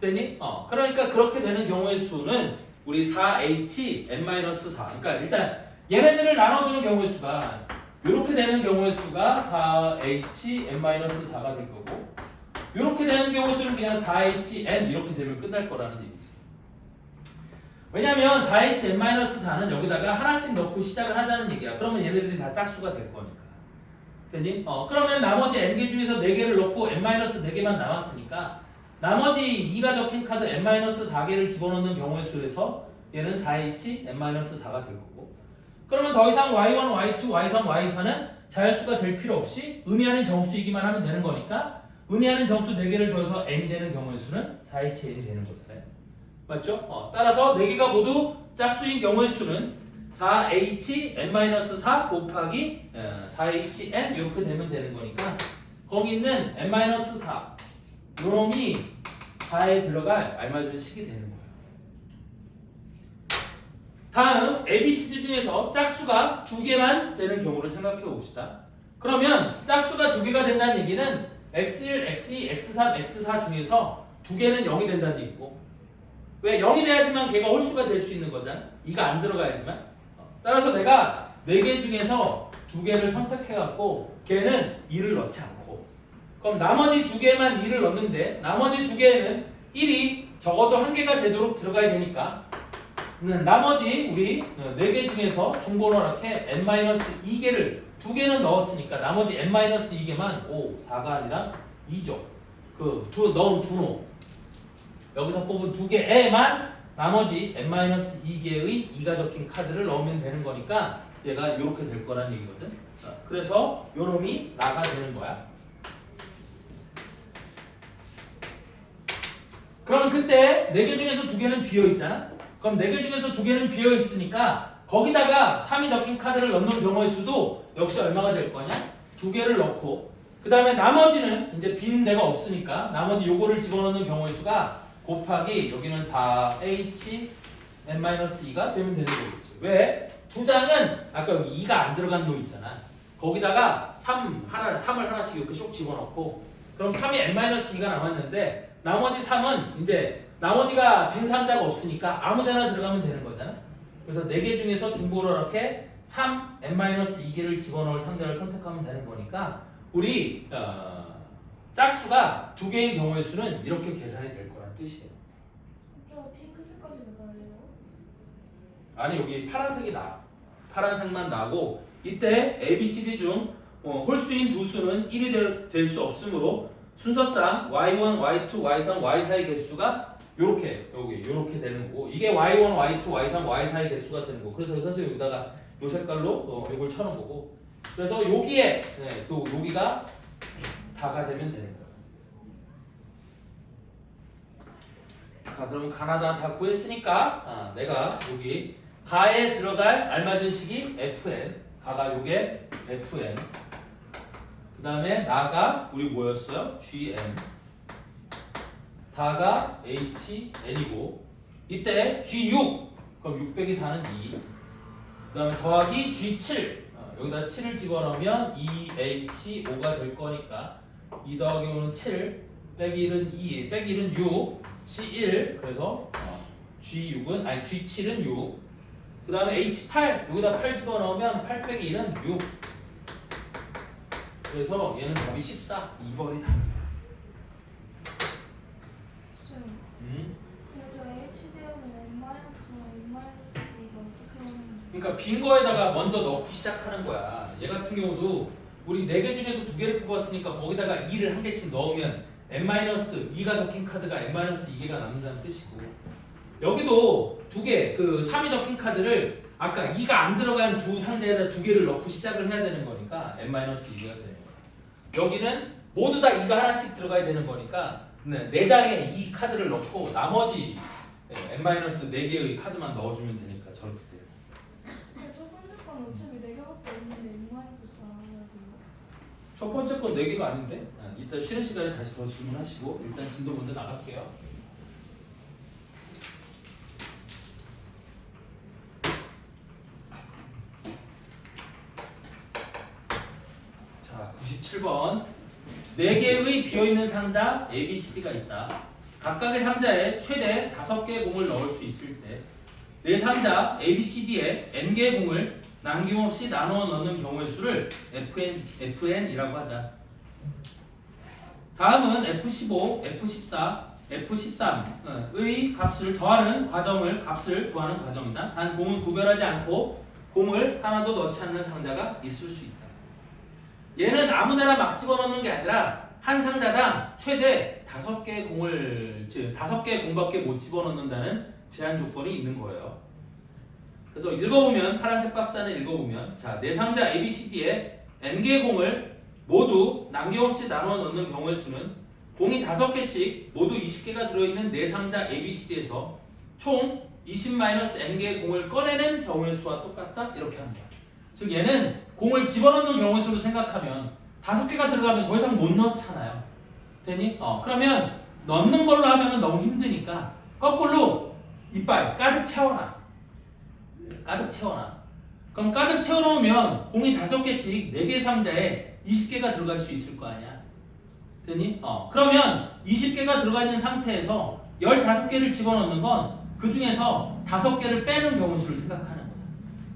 됐니? 그러니까 그렇게 되는 경우의 수는 우리 4h n-4 그러니까 일단 얘네들을 나눠주는 경우의 수가 이렇게 되는 경우의 수가 4h n-4가 될 거고 이렇게 되는 경우의 수는 그냥 4h n 이렇게 되면 끝날 거라는 얘기지. 왜냐면 4h n-4는 여기다가 하나씩 넣고 시작을 하자는 얘기야. 그러면 얘네들이 다 짝수가 될 거니까. 됐니? 그러면 나머지 n개 중에서 4개를 넣고 n-4개만 남았으니까 나머지 2가 적힌 카드 n-4개를 집어넣는 경우의 수에서 얘는 4h n-4가 될 거고 그러면 더 이상 y1, y2, y3, y4는 자연수가 될 필요 없이 의미하는 정수이기만 하면 되는 거니까 의미하는 정수 4개를 더해서 n이 되는 경우의 수는 4h n이 되는 거잖아요. 맞죠? 따라서 4개가 모두 짝수인 경우의 수는 4h n-4 곱하기 4h n 이렇게 되면 되는 거니까 거기 있는 n-4 요놈이 4에 들어갈 알맞은 식이 되는 거예요. 다음 ABCD 중에서 짝수가 2개만 되는 경우를 생각해 봅시다. 그러면 짝수가 2개가 된다는 얘기는 x1, x2, x3, x4 중에서 2개는 0이 된다는 얘기고 왜 0이 돼야지만 걔가 홀수가 될 수 있는 거잖아. 2가 안 들어가야지만 따라서 내가 4개 중에서 2개를 선택해 갖고 걔는 2를 넣지 않고 그럼 나머지 2개만 2를 넣는데 나머지 2개에는 1이 적어도 1개가 되도록 들어가야 되니까 나머지 우리 4개 중에서 중보로렇게 n-2개를 2개는 넣었으니까 나머지 n-2개만 5, 4가 아니라 2죠. 넣은 두 놈 여기서 뽑은 2개에만 나머지 n-2개의 2가 적힌 카드를 넣으면 되는 거니까 얘가 이렇게 될 거란 얘기거든. 그래서 요 놈이 나가 되는 거야. 그럼 그때 4개 중에서 2개는 비어있잖아. 그럼 4개 중에서 2개는 비어있으니까 거기다가 3이 적힌 카드를 넣는 경우의 수도 역시 얼마가 될 거냐? 2개를 넣고 그 다음에 나머지는 이제 빈 데가 없으니까 나머지 요거를 집어넣는 경우의 수가 곱하기 여기는 4h n-2가 되면 되는 거겠지. 왜? 2장은 아까 여기 2가 안 들어간 놈 있잖아. 거기다가 3을 하나씩 이렇게 쏙 집어넣고 그럼 3이 n-2가 남았는데 나머지 3은 이제 나머지가 빈 상자가 없으니까 아무데나 들어가면 되는 거잖아. 그래서 4개 중에서 중보로 이렇게 3, n-2개를 집어넣을 상자를 선택하면 되는 거니까 우리 짝수가 2개인 경우의 수는 이렇게 계산이 될 거란 뜻이에요. 저 핑크색까지 나요? 아니 여기 파란색이 나. 파란색만 나고 이때 ABCD 중 홀수인 두 수는 1이 될 수 없으므로 순서상 y1, y2, y3, y4의 개수가 요렇게 여기 요렇게 되는 거고 이게 y1, y2, y3, y4의 개수가 되는 거고 그래서 선생님 여기다가 요 색깔로 요걸 쳐놓은 거고 그래서 여기에 또 여기가 다가 되면 되는 거예요. 자 그러면 가나다 다 구했으니까 내가 여기 가에 들어갈 알맞은 식이 fn 가가 요게 fn 그 다음에 나가 우리 뭐였어요? gn 다가 hn이고 이때 g6 그럼 6 빼기 4는 2 그 다음에 더하기 g7 여기다 7을 집어넣으면 2h5가 될 거니까 2 더하기 5는 7 빼기 1은 2 빼기 1은 6 c1 그래서 g6은 아니 g7은 6 그 다음에 h8 여기다 8 집어넣으면 8 빼기 1은 6 그래서 얘는 답이 14 2번이 답이에요. 쌤, 그래서 H 대역은 N-N-2 이거 어떻게 하는지. 그러니까 빈 거에다가 먼저 넣고 시작하는 거야. 얘 같은 경우도 우리 4개 중에서 2개를 뽑았으니까 거기다가 2를 한 개씩 넣으면 N-2가 적힌 카드가 N-2개가 남는다는 뜻이고 여기도 2개, 그 3이 적힌 카드를 아까 2가 안 들어간 두 상자에다 2개를 넣고 시작을 해야 되는 거니까 N-2개가 되는 거야. 여기는 모두 다 2가 하나씩 들어가야 되는 거니까 4장에 이 카드를 넣고 나머지 N-4개의 카드만 넣어주면 되니까 저렇게 돼요. 근데 첫 번째 건 어차피 4개밖에 없는데 N-4라고요. 첫 번째 건 4개가 아닌데? 이따 쉬는 시간에 다시 더 질문하시고 일단 진도 먼저 나갈게요. 자, 97번 4개의 비어있는 상자 A, B, C, D가 있다. 각각의 상자에 최대 5개의 공을 넣을 수 있을 때 내 상자 A, B, C, D에 N개의 공을 남김없이 나누어 넣는 경우의 수를 FN이라고 하자. 다음은 F15, F14, F13의 값을 더하는 값을 구하는 과정이다. 단 공은 구별하지 않고 공을 하나도 넣지 않는 상자가 있을 수 있다. 얘는 아무데나 막 집어넣는 게 아니라 한 상자당 최대 5개의 공을, 즉 5개의 공밖에 못 집어넣는다는 제한 조건이 있는 거예요. 그래서 읽어보면 파란색 박스 안에 읽어보면 자, 내 상자 A, B, C, D에 N개의 공을 모두 남김없이 나눠 넣는 경우의 수는 공이 5개씩 모두 20개가 들어있는 내 상자 A, B, C, D에서 총 20-N개의 공을 꺼내는 경우의 수와 똑같다 이렇게 합니다. 즉 얘는 공을 집어넣는 경우의 수를 생각하면 5개가 들어가면 더 이상 못 넣잖아요. 되니? 그러면 넣는 걸로 하면 너무 힘드니까 거꾸로 이빨 가득 채워놔. 그럼 가득 채워놓으면 공이 5개씩 4개 상자에 20개가 들어갈 수 있을 거 아니야. 되니? 그러면 20개가 들어가 있는 상태에서 15개를 집어넣는 건 그 중에서 5개를 빼는 경우 수를 생각하는 거야.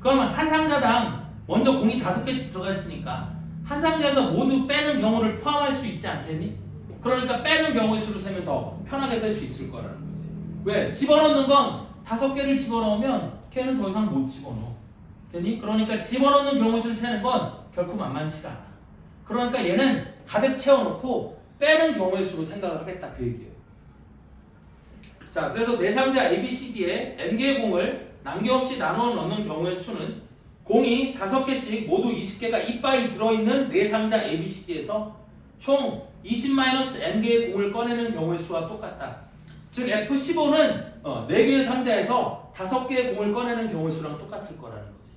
그러면 한 상자당 먼저 공이 5개씩 들어가 있으니까 한 상자에서 모두 빼는 경우를 포함할 수 있지 않겠니? 그러니까 빼는 경우의 수를 세면 더 편하게 셀 수 있을 거라는 거지. 왜? 집어넣는 건 5개를 집어넣으면 걔는 더 이상 못 집어넣어. 되니? 그러니까 집어넣는 경우의 수를 세는 건 결코 만만치가 않아. 그러니까 얘는 가득 채워놓고 빼는 경우의 수로 생각을 하겠다 그 얘기예요. 자, 그래서 내 상자 A, B, C, D에 N개의 공을 남김없이 나누어 넣는 경우의 수는 공이 5개씩 모두 20개가 이빠이 들어있는 내 상자 A, B, C, D에서 총 20-N개의 공을 꺼내는 경우의 수와 똑같다. 즉 F15는 4개의 상자에서 5개의 공을 꺼내는 경우의 수랑 똑같을 거라는 거지.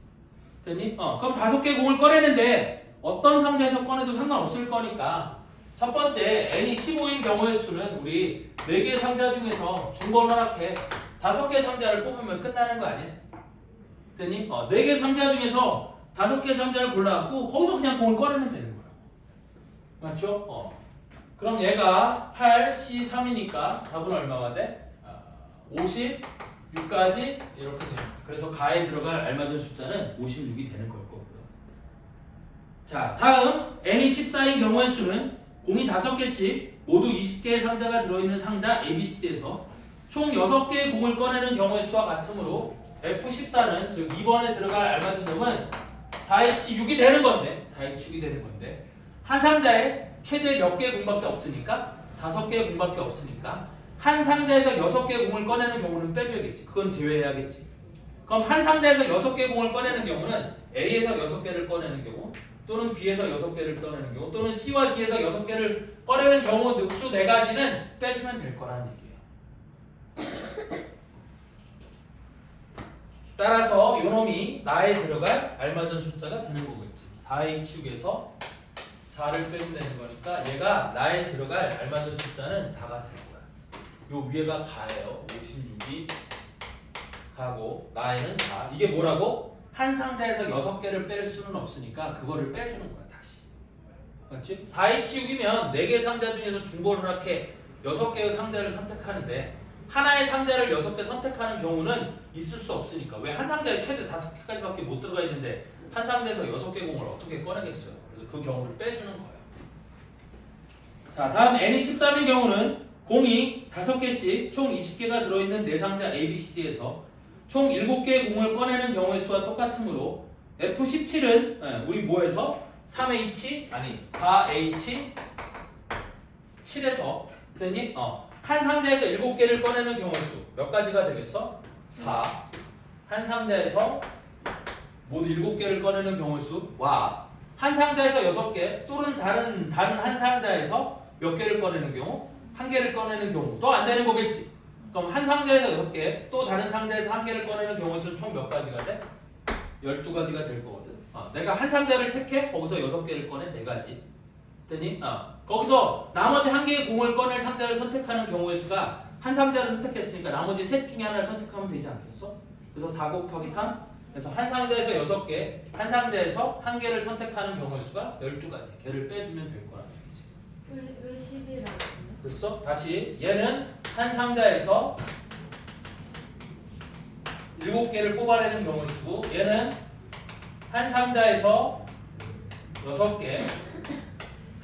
되니? 그럼 5개의 공을 꺼내는데 어떤 상자에서 꺼내도 상관없을 거니까 첫 번째 N이 15인 경우의 수는 우리 4개의 상자 중에서 중번 허락해 5개의 상자를 뽑으면 끝나는 거 아니야? 되니? 4개의 상자 중에서 5개의 상자를 골라갖고 거기서 그냥 공을 꺼내면 되는 거야. 맞죠? 그럼 얘가 8, C, 3이니까 답은 얼마가 돼? 56까지 이렇게 돼요. 그래서 가에 들어갈 알맞은 숫자는 56이 되는 걸 거고요. 자, 다음 N이 14인 경우의 수는 공이 5개씩 모두 20개의 상자가 들어있는 상자 A, B, C, D에서 총 6개의 공을 꺼내는 경우의 수와 같으므로 F14는 즉 2번에 들어갈 알맞은 놈은 4H6이 되는 건데 4H6이 되는 건데 한 상자에 최대 몇 개의 공밖에 없으니까 5개의 공밖에 없으니까 한 상자에서 6개 공을 꺼내는 경우는 빼줘야겠지. 그건 제외해야겠지. 그럼 한 상자에서 6개 공을 꺼내는 경우는 A에서 6개를 꺼내는 경우 또는 B에서 6개를 꺼내는 경우 또는 C와 D에서 6개를 꺼내는 경우 수 4가지는 빼주면 될 거라는 얘기예요. 따라서 요놈이 나에 들어갈 알맞은 숫자가 되는 거겠지. 4A 치우기에서 4를 빼면 되는 거니까 얘가 나에 들어갈 알맞은 숫자는 4가 되는 거야. 요 위에가 가예요. 56이 가고 나에는 4. 이게 뭐라고? 한 상자에서 6개를 뺄 수는 없으니까 그거를 빼주는 거야 다시. 맞지? 4의 치우기면 4개 상자 중에서 중고르락해 6개의 상자를 선택하는데 하나의 상자를 6개 선택하는 경우는 있을 수 없으니까. 왜? 한 상자에 최대 5개까지밖에 못 들어가 있는데 한 상자에서 6개 공을 어떻게 꺼내겠어요? 그래서 그 경우를 빼주는 거예요. 자, 다음 n이 13인 경우는 공이 5개씩 총 20개가 들어있는 4상자 ABCD에서 총 7개의 공을 꺼내는 경우의 수와 똑같으므로 F17은 우리 뭐에서 3H 아니 4H 7에서 됐니? 한 상자에서 7개를 꺼내는 경우의 수 몇 가지가 되겠어? 4. 한 상자에서 모두 7개를 꺼내는 경우의 수와 한 상자에서 6개 또는 다른 한 상자에서 몇 개를 꺼내는 경우? 1개를 꺼내는 경우 또 안 되는 거겠지. 그럼 한 상자에서 6개 또 다른 상자에서 1개를 꺼내는 경우의 수는 총 몇 가지가 돼? 12가지가 될 거거든. 내가 한 상자를 택해 거기서 6개를 꺼내 4가지 됐니? 거기서 나머지 1개의 공을 꺼낼 상자를 선택하는 경우의 수가 한 상자를 선택했으니까 나머지 셋 중에 하나를 선택하면 되지 않겠어? 그래서 4 곱하기 3 그래서 한 상자에서 6개 한 상자에서 1개를 선택하는 경우의 수가 12가지 걔를 빼주면 될 거라는 얘기지. 왜 10이라고? 됐어? 다시 얘는 한 상자에서 7개를 뽑아내는 경우의 수고 얘는 한 상자에서 6개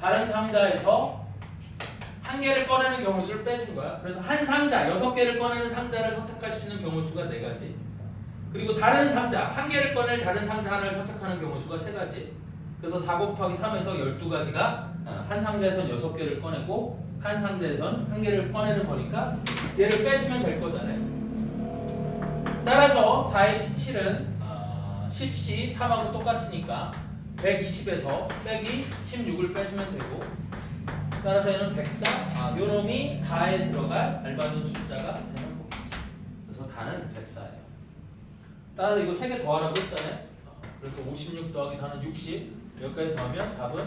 다른 상자에서 1개를 꺼내는 경우 수를 빼준 거야. 그래서 한 상자 6개를 꺼내는 상자를 선택할 수 있는 경우 수가 4가지 그리고 다른 상자 1개를 꺼낼 다른 상자 하나를 선택하는 경우 수가 3가지 그래서 4 곱하기 3에서 12가지가 한 상자에선 6개를 꺼내고 한 상자에선 1개를 꺼내는 거니까 얘를 빼주면 될 거잖아요. 따라서 4H7은 10C 3하고 똑같으니까 120에서 빼기 16을 빼주면 되고 따라서 얘는 104 요놈이 다에 들어갈 알맞은 숫자가 되는 거겠지. 그래서 다는 104예요. 따라서 이거 3개 더하라고 했잖아요. 그래서 56 더하기 4는 60 여기까지 더하면 답은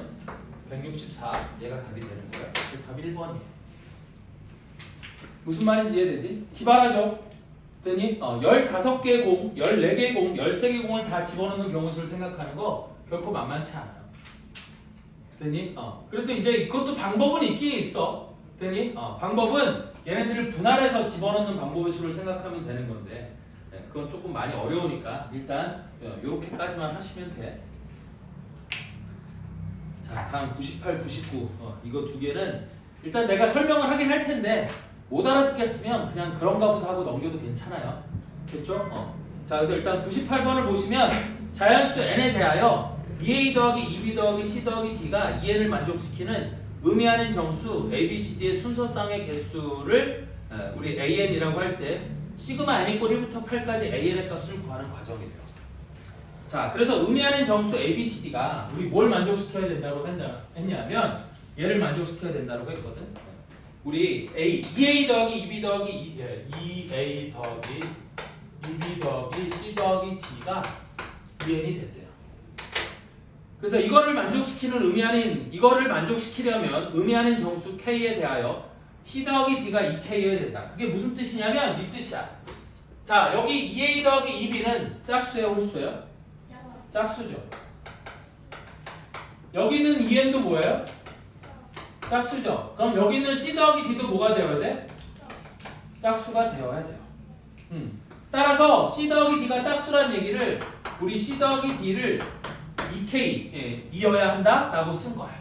164 얘가 답이 되는 거야. 답이 1번이에요. 무슨 말인지 이해되지? 기발하죠? 됐니? 15개의 공, 14개의 공, 13개의 공을 다 집어넣는 경우 수를 생각하는 거 결코 만만치 않아요. 됐니? 그래도 이제 그것도 방법은 있긴 있어. 됐니? 방법은 얘네들을 분할해서 집어넣는 방법의 수를 생각하면 되는 건데 그건 조금 많이 어려우니까 일단 요렇게까지만 하시면 돼. 자, 다음 98, 99 이거 두 개는 일단 내가 설명을 하긴 할 텐데 못 알아듣겠으면 그냥 그런가 보다 하고 넘겨도 괜찮아요. 됐죠? 자, 그래서 일단 98번을 보시면 자연수 n에 대하여 2a 더하기 2b 더하기 c 더하기 d가 2n을 만족시키는 의미하는 정수 ABCD의 순서쌍의 개수를 우리 an이라고 할 때 시그마 n 이꼴 1부터 8까지 an의 값을 구하는 과정이에요. 자, 그래서 의미하는 정수 ABCD가 우리 뭘 만족시켜야 된다고 했냐면 얘를 만족시켜야 된다고 했거든. 우리 2a 더하기 2b 더하기 2a 더하기 2b 더하기 c 더하기 d가 2n이 됐대요. 그래서 이거를 만족시키려면 의미하는 정수 k에 대하여 c 더하기 d가 2k여야 된다. 그게 무슨 뜻이냐면 이 뜻이야. 자, 여기 2a 더하기 2b는 짝수예요, 홀수예요? 짝수죠. 여기 있는 2n도 뭐예요? 짝수죠. 그럼 여기 있는 c 더하기 d도 뭐가 되어야 돼? 짝수가 되어야 돼요. 따라서 c 더하기 d가 짝수라는 얘기를 우리 c 더하기 d를 2k 이어야 한다 라고 쓴 거야.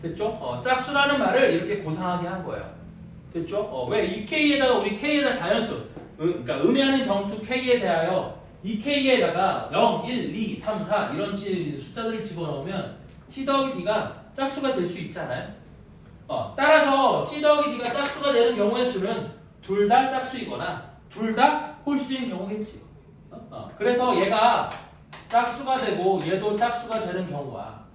됐죠? 짝수라는 말을 이렇게 고상하게 한 거예요. 됐죠? 왜 2k에다가 우리 k에다 자연수 그러니까 의미하는 정수 k에 대하여 2k에다가 0, 1, 2, 3, 4 이런 숫자들을 집어넣으면 c 더하기 d가 짝수가 될 수 있잖아요. 따라서 C 더하기 D가 짝수가 되는 경우의 수는 둘 다 짝수이거나 둘 다 홀수인 경우겠지. 그래서 얘가 짝수가 되고 얘도 짝수가 되는 경우와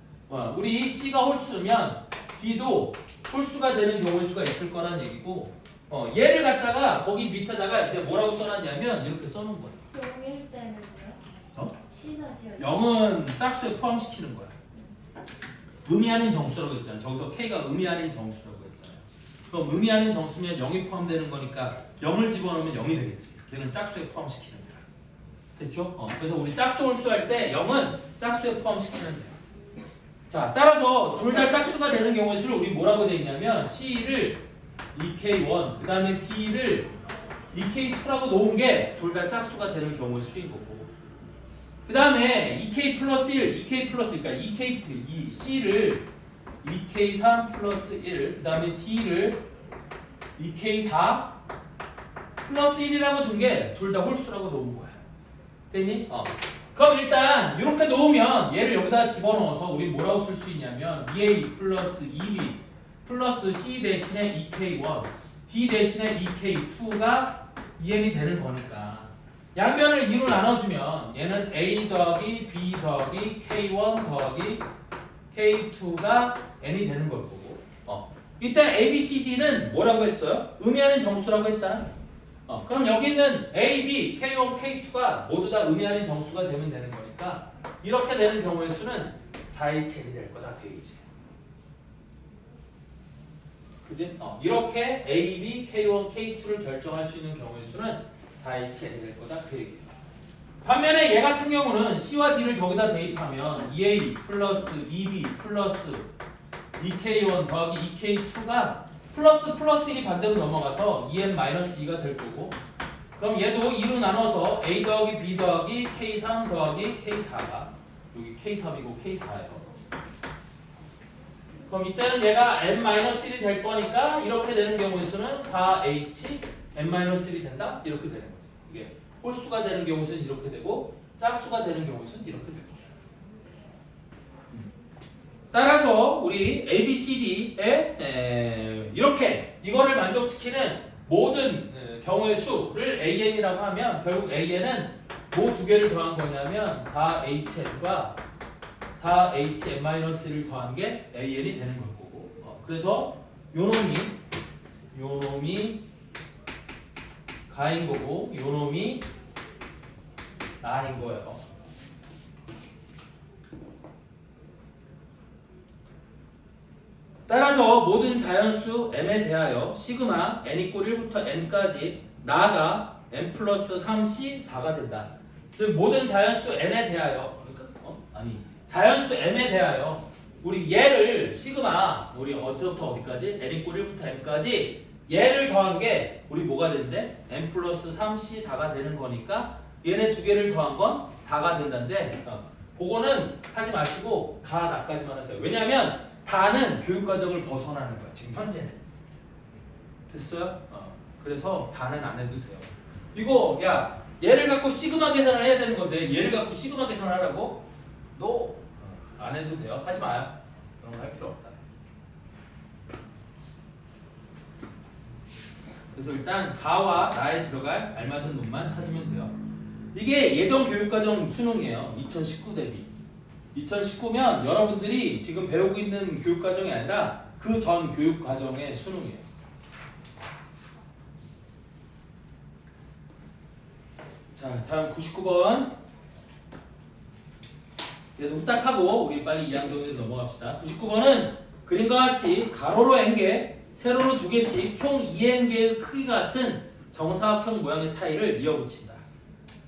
우리 C가 홀수면 D도 홀수가 되는 경우의 수가 있을 거란 얘기고 얘를 갖다가 거기 밑에다가 이제 뭐라고 써놨냐면 이렇게 써놓은 거야. 0일 때는요? C가 되어 0은 짝수에 포함시키는 거야. 의미 아닌 정수라고 했잖아. 저기서 K가 의미 아닌 정수라고 했잖아요. 그럼 의미 아닌 정수면 0이 포함되는 거니까 0을 집어넣으면 0이 되겠지. 걔는 짝수에 포함시키는 거야. 됐죠? 그래서 우리 짝수 홀수 할 때 0은 짝수에 포함시키는 거야. 자, 따라서 둘 다 짝수가 되는 경우의 수를 우리 뭐라고 되어 있냐면 C를 2K1, 그 다음에 D를 2K2라고 놓은 게 둘 다 짝수가 되는 경우의 수인 거고, 그 다음에 2K 플러스 1, 2K 플러스, 그러니까 2K, C를 2K3 플러스 1, 그 다음에 D를 2K4 플러스 1이라고 둔 게 둘 다 홀수라고 놓은 거야. 됐니? 그럼 일단 이렇게 놓으면 얘를 여기다 집어넣어서 우리 뭐라고 쓸 수 있냐면 2A 플러스 2B 플러스 C 대신에 2K1 D 대신에 2K2가 2N이 되는 거니까 양변을 2로 나눠주면 얘는 A 더하기 B 더하기 K1 더하기 K2가 N이 되는 걸 거고 이때 A, B, C, D는 뭐라고 했어요? 의미하는 정수라고 했잖아. 그럼 여기 있는 A, B, K1, K2가 모두 다 의미하는 정수가 되면 되는 거니까 이렇게 되는 경우의 수는 4Hn이 될 거다 그 얘기지. 그지? 이렇게 A, B, K1, K2를 결정할 수 있는 경우의 수는 4Hn이 될 거다 그 얘기예요. 반면에 얘 같은 경우는 C와 D를 저기다 대입하면 2A 플러스 2B 플러스 2K1 더하기 2K2가 플러스 플러스 1이 반대로 넘어가서 2n 마이너스 2가 될 거고, 그럼 얘도 2로 나눠서 A 더하기 B 더하기 K3 더하기 K4가 여기 K3이고 K4예요. 그럼 이때는 얘가 n 마이너스 1이 될 거니까 이렇게 되는 경우의 수는 4H n 마이너스 1이 된다? 이렇게 되는 거죠. 이게 홀수가 되는 경우의 수는 이렇게 되고 짝수가 되는 경우의 수는 이렇게 됩니다. 따라서 우리 A, B, C, D에 이렇게 이거를 만족시키는 모든 경우의 수를 AN이라고 하면 결국 AN은 뭐 두 개를 더한 거냐면 4HN과 4HN-1을 더한 게 AN이 되는 걸 거고, 그래서 요 놈이 가인 거고 요 놈이 나인 거예요. 따라서 모든 자연수 m에 대하여 시그마 n = 1부터 n까지 나가 n 플러스 3c 4가 된다. 즉 모든 자연수 n에 대하여 자연수 m에 대하여 우리 얘를 시그마 우리 어디서부터 어디까지 n = 1부터 n까지 얘를 더한 게 우리 뭐가 된대? n 플러스 3c 4가 되는 거니까 얘네 두 개를 더한 건 다가 된다는데 그거는 하지 마시고 가 나까지만 하세요. 왜냐면 다는 교육과정을 벗어나는 거야. 지금 현재는. 됐어요? 그래서 다는 안 해도 돼요. 이거 야 얘를 갖고 시그마 계산을 해야 되는 건데 얘를 갖고 시그마 계산을 하라고? 너 안 해도 돼요. 하지 마요. 그런 거 할 필요 없다. 그래서 일단 다와 나에 들어갈 알맞은 놈만 찾으면 돼요. 이게 예전 교육과정 수능이에요. 2019 대비. 2019면 여러분들이 지금 배우고 있는 교육과정이 아니라 그 전 교육과정의 수능이에요. 자, 다음 99번. 얘도 후딱하고 우리 빨리 2항정에서 넘어갑시다. 99번은 그림과 같이 가로로 n개, 세로로 2개씩 총 2n개의 크기가 같은 정사각형 모양의 타일을 이어붙인다.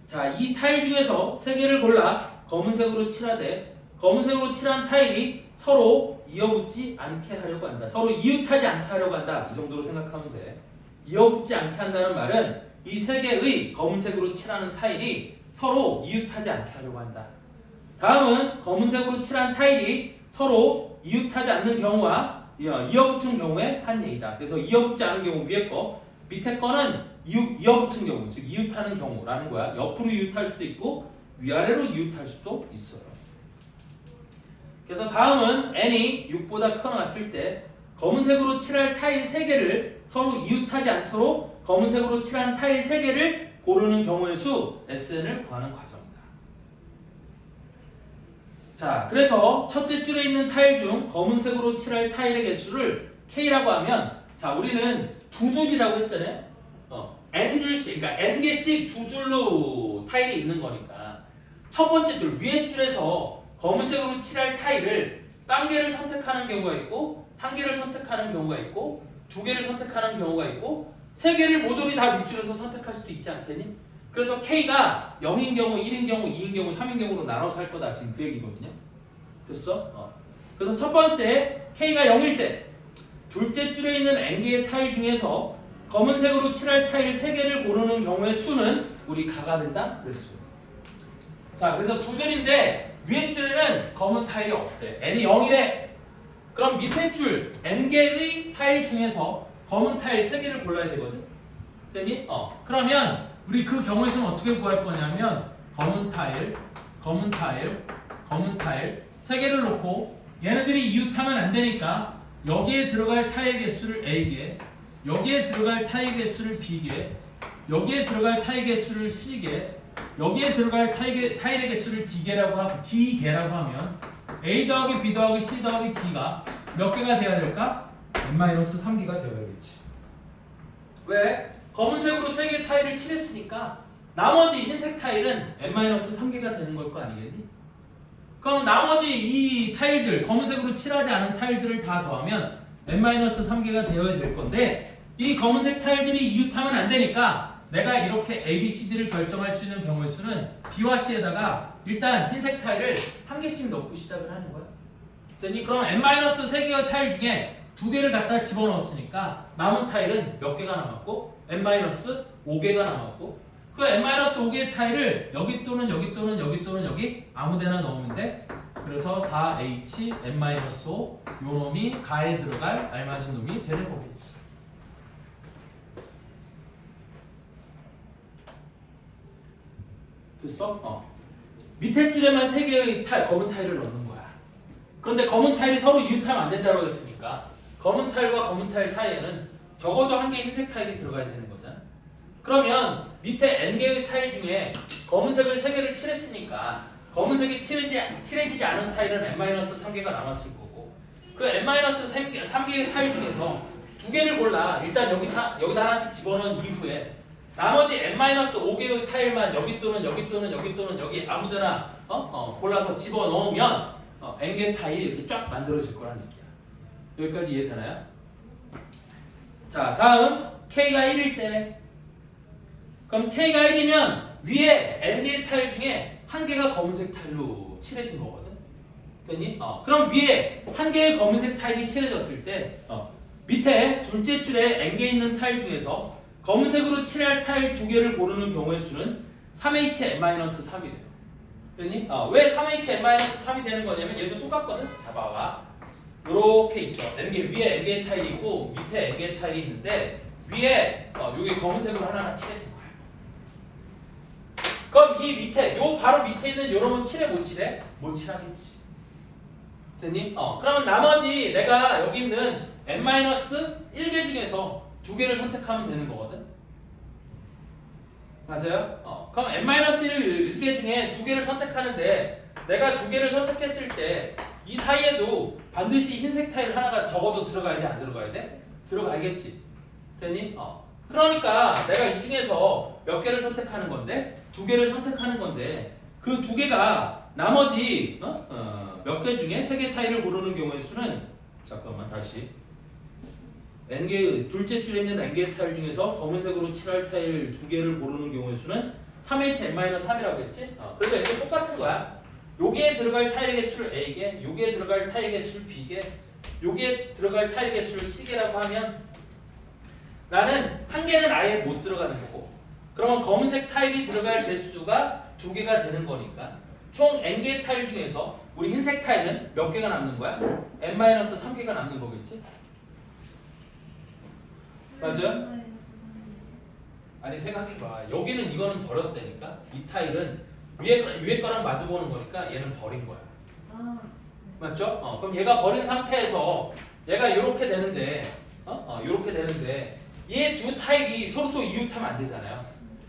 자, 이 타일 중에서 3개를 골라 검은색으로 칠하되 검은색으로 칠한 타일이 서로 이어붙지 않게 하려고 한다. 서로 이웃하지 않게 하려고 한다. 이 정도로 생각하면 돼. 이어붙지 않게 한다는 말은 이 3개의 검은색으로 칠하는 타일이 서로 이웃하지 않게 하려고 한다. 다음은 검은색으로 칠한 타일이 서로 이웃하지 않는 경우와 이어붙은 경우의 한 예이다. 그래서 이어붙지 않은 경우 위에 거, 밑에 거는 이어붙은 경우, 즉 이웃하는 경우라는 거야. 옆으로 이웃할 수도 있고 위아래로 이웃할 수도 있어요. 그래서 다음은 n이 6보다 크거나 같을 때 검은색으로 칠할 타일 3개를 서로 이웃하지 않도록 검은색으로 칠한 타일 3개를 고르는 경우의 수 SN을 구하는 과정이다. 자, 그래서 첫째 줄에 있는 타일 중 검은색으로 칠할 타일의 개수를 K라고 하면, 자, 우리는 두 줄이라고 했잖아요. N줄씩, 그러니까 N개씩 두 줄로 타일이 있는 거니까 첫 번째 줄, 위에 줄에서 검은색으로 칠할 타일을 1개를 선택하는 경우가 있고 1개를 선택하는 경우가 있고 2개를 선택하는 경우가 있고 3개를 모조리 다 윗줄에서 선택할 수도 있지 않겠니? 그래서 K가 0인 경우, 1인 경우, 2인 경우, 3인 경우로 나눠서 할 거다. 지금 그 얘기거든요. 됐어? 그래서 첫 번째 K가 0일 때 둘째 줄에 있는 N개의 타일 중에서 검은색으로 칠할 타일 3개를 고르는 경우의 수는 우리 가가 된다? 그랬어. 자, 그래서 두 줄인데 위에 줄에는 검은 타일이 없대. N이 0이래. 그럼 밑에 줄 N개의 타일 중에서 검은 타일 3개를 골라야 되거든. 됐니? 그러면 우리 그 경우에서는 어떻게 구할 거냐면 검은 타일, 검은 타일, 검은 타일 3개를 놓고 얘네들이 이웃하면 안 되니까 여기에 들어갈 타일 개수를 A개, 여기에 들어갈 타일 개수를 B개, 여기에 들어갈 타일 개수를 C개, 여기에 들어갈 타일의 개수를 D개라고 하면 A 더하기 B 더하기 C 더하기 D가 몇 개가 되어야 될까? N-3개가 되어야겠지. 왜? 검은색으로 3개의 타일을 칠했으니까 나머지 흰색 타일은 N-3개가 되는 걸 거 아니겠니? 그럼 나머지 이 타일들, 검은색으로 칠하지 않은 타일들을 다 더하면 N-3개가 되어야 될 건데 이 검은색 타일들이 이웃하면 안 되니까 내가 이렇게 A, B, C, D를 결정할 수 있는 경우의 수는 B와 C에다가 일단 흰색 타일을 1개씩 넣고 시작을 하는 거야. 됐니? 그럼 N-3개의 타일 중에 2개를 갖다 집어넣었으니까 남은 타일은 몇 개가 남았고 N-5개가 남았고 그 N-5개의 타일을 여기 또는 여기 또는 여기 또는 여기 아무데나 넣으면 돼. 그래서 4H N-5 요 놈이 가에 들어갈 알맞은 놈이 되는 거겠지. 됐어? 밑에 줄에만 3개의 검은 타일을 넣는 거야. 그런데 검은 타일이 서로 이웃하면 안 된다고 했으니까 검은 타일과 검은 타일 사이에는 적어도 1개 흰색 타일이 들어가야 되는 거잖아. 그러면 밑에 N개의 타일 중에 검은색을 3개를 칠했으니까 검은색이 칠해지지 않은 타일은 N-3개가 남았을 거고 그 N-3개의 타일 중에서 2개를 골라 일단 여기다 하나씩 집어넣은 이후에 나머지 N-5개의 타일만 여기 또는 여기 또는 여기 또는 여기 아무데나 골라서 집어넣으면 N개 타일이 이렇게 쫙 만들어질 거란 얘기야. 여기까지 이해되나요? 자, 다음 K가 1일 때 그럼 K가 1이면 위에 N개의 타일 중에 1개가 검은색 타일로 칠해진 거거든. 됐니? 그럼 위에 1개의 검은색 타일이 칠해졌을 때 밑에 둘째 줄에 N개 있는 타일 중에서 검은색으로 칠할 타일 2개를 고르는 경우의 수는 3HN-3이래요. 됐니? 왜 3HN-3이 되는 거냐면 얘도 똑같거든. 자, 봐봐. 요렇게 있어. 위에 N개 타일이 있고 밑에 N개 타일이 있는데 위에 여기 검은색으로 하나가 칠해진 거야. 그럼 이 밑에 바로 밑에 있는 요놈은 칠해 못 칠해? 못 칠하겠지. 됐니? 그러면 나머지 내가 여기 있는 N-1개 중에서 2개를 선택하면 되는 거거든. 맞아요? 그럼 N-1개 중에 2개를 선택하는데 내가 2개를 선택했을 때 이 사이에도 반드시 흰색 타일 하나가 적어도 들어가야 돼? 안 들어가야 돼? 들어가야겠지. 됐니? 그러니까 내가 이 중에서 몇 개를 선택하는 건데 2개를 선택하는 건데 그 2개가 나머지 몇 개 중에 3개 타일을 고르는 경우의 수는 잠깐만 다시 N개 둘째 줄에 있는 N개 타일 중에서 검은색으로 칠할 타일 2개를 고르는 경우의 수는 3HN-3이라고 했지? 그래서 이게 똑같은 거야. 여기에 들어갈 타일의 개수를 A개, 여기에 들어갈 타일의 개수를 B개, 여기에 들어갈 타일의 개수를 C개라고 하면 나는 1개는 아예 못 들어가는 거고 그러면 검은색 타일이 들어갈 개수가 2개가 되는 거니까 총 N개의 타일 중에서 우리 흰색 타일은 몇 개가 남는 거야? N-3개가 남는 거겠지? 맞아? 아니 생각해봐. 여기는 이거는 버렸다니까. 이 타일은 위에 거랑 마주보는 거니까 얘는 버린 거야. 맞죠? 그럼 얘가 버린 상태에서 얘가 이렇게 되는데 이렇게 되는데 얘 두 타입이 서로 또 이웃하면 안 되잖아요.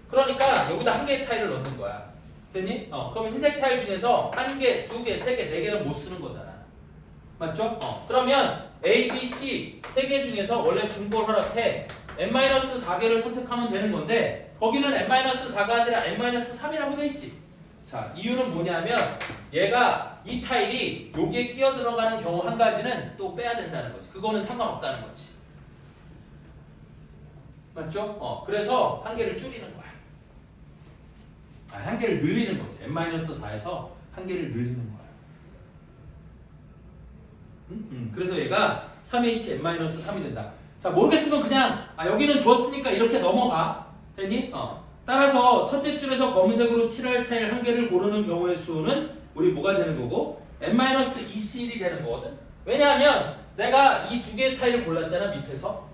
그러니까 여기다 한 개의 타일을 넣는 거야. 됐니? 그럼 흰색 타일 중에서 한 개, 두 개, 세 개, 네 개는 못 쓰는 거잖아. 맞죠? 그러면 A, B, C 세 개 중에서 원래 중복을 허락해 n-4개를 선택하면 되는 건데 거기는 n-4가 아니라 n-3이라고 돼 있지. 자, 이유는 뭐냐면 얘가 이 타일이 여기에 끼어 들어가는 경우 한 가지는 또 빼야 된다는 거지. 그거는 상관없다는 거지. 맞죠? 그래서 한 개를 줄이는 거야. 한 개를 늘리는 거지. n-4에서 한 개를 늘리는 거야. 그래서 얘가 3h n-3이 된다. 자, 모르겠으면 그냥 여기는 줬으니까 이렇게 넘어가. 됐니? 따라서 첫째 줄에서 검은색으로 칠할 타일 한 개를 고르는 경우의 수는 우리 뭐가 되는 거고 n-2c1이 되는 거거든. 왜냐하면 내가 이 두 개의 타일을 골랐잖아 밑에서.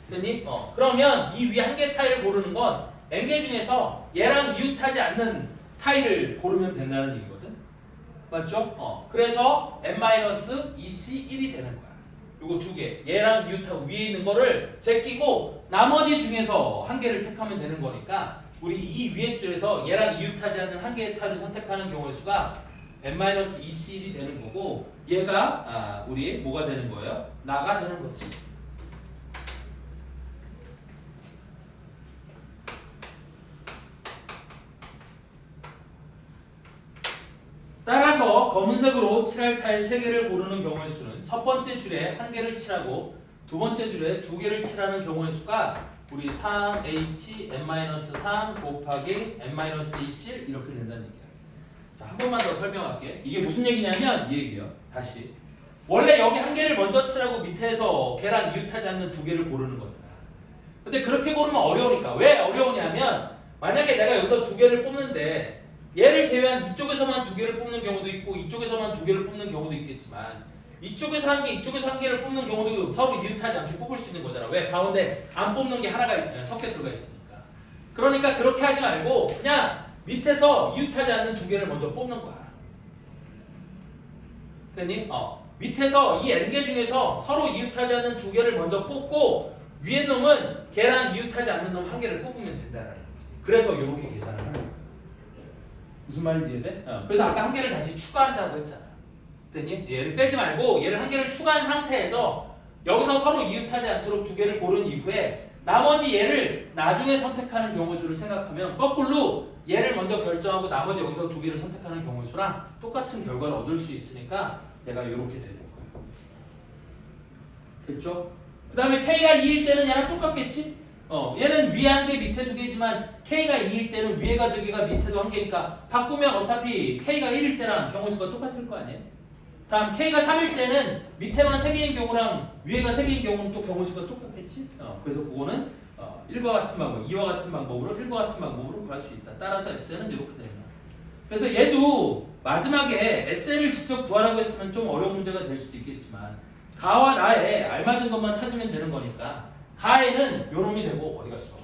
됐니? 그러면 이 위에 한 개의 타일을 고르는 건 n개 중에서 얘랑 이웃하지 않는 타일을 고르면 된다는 얘기거든. 맞죠? 그래서 n-2c1이 되는 거야. 요거 두 개. 얘랑 이웃하고 위에 있는 거를 제끼고 나머지 중에서 한 개를 택하면 되는 거니까 우리 이 위에 줄에서 얘랑 이웃하지 않는 한 개의 타일을 선택하는 경우의 수가 n-2c1이 되는 거고 얘가 우리 뭐가 되는 거예요? 나가 되는 거지. 따라서 검은색으로 칠할 타일 3개를 고르는 경우의 수는 첫 번째 줄에 한 개를 칠하고 두 번째 줄에 두 개를 칠하는 경우의 수가 우리 3h n-3 곱하기 n-2c 이렇게 된다는 얘기야. 자, 한 번만 더 설명할게. 이게 무슨 얘기냐면 이 얘기예요. 다시. 원래 여기 한 개를 먼저 칠하고 밑에서 걔랑 이웃하지 않는 두 개를 고르는 거잖아. 근데 그렇게 고르면 어려우니까. 왜 어려우냐면 만약에 내가 여기서 두 개를 뽑는데 얘를 제외한 이쪽에서만 두 개를 뽑는 경우도 있고 이쪽에서만 두 개를 뽑는 경우도 있겠지만 이쪽에서 한 개, 이쪽에서 한 개를 뽑는 경우도 서로 이웃하지 않게 뽑을 수 있는 거잖아. 왜? 가운데 안 뽑는 게 하나가 섞여 들어가 있으니까. 그러니까 그렇게 하지 말고 그냥 밑에서 이웃하지 않는 두 개를 먼저 뽑는 거야. 됐니? 밑에서 이 n개 중에서 서로 이웃하지 않는 두 개를 먼저 뽑고 위에 놈은 걔랑 이웃하지 않는 놈 한 개를 뽑으면 된다라는 거지. 그래서 이렇게 계산을 하는 거야. 무슨 말인지 이해돼? 그래서 아까 한 개를 다시 추가한다고 했잖아. 됐니? 얘를 빼지 말고 얘를 한 개를 추가한 상태에서 여기서 서로 이웃하지 않도록 두 개를 고른 이후에 나머지 얘를 나중에 선택하는 경우 수를 생각하면 거꾸로 얘를 먼저 결정하고 나머지 여기서 두 개를 선택하는 경우 수랑 똑같은 결과를 얻을 수 있으니까 얘가 이렇게 되는 거예요. 됐죠? 그 다음에 K가 2일 때는 얘랑 똑같겠지? 얘는 위에 한 개 밑에 두 개지만 K가 2일 때는 위에가 두 개가 밑에도 한 개니까 바꾸면 어차피 K가 1일 때랑 경우수가 똑같을 거 아니에요? 다음 K가 3일 때는 밑에만 3개인 경우랑 위에가 3개인 경우는 또 경우수가 똑같겠지? 그래서 그거는 1과 같은 방법, 2와 같은 방법으로 1과 같은 방법으로 구할 수 있다. 따라서 SN은 이렇게 됩니다. 그래서 얘도 마지막에 SN을 직접 구하라고 했으면 좀 어려운 문제가 될 수도 있겠지만 가와 나에 알맞은 것만 찾으면 되는 거니까 가에는 요놈이 되고 어디 갔어?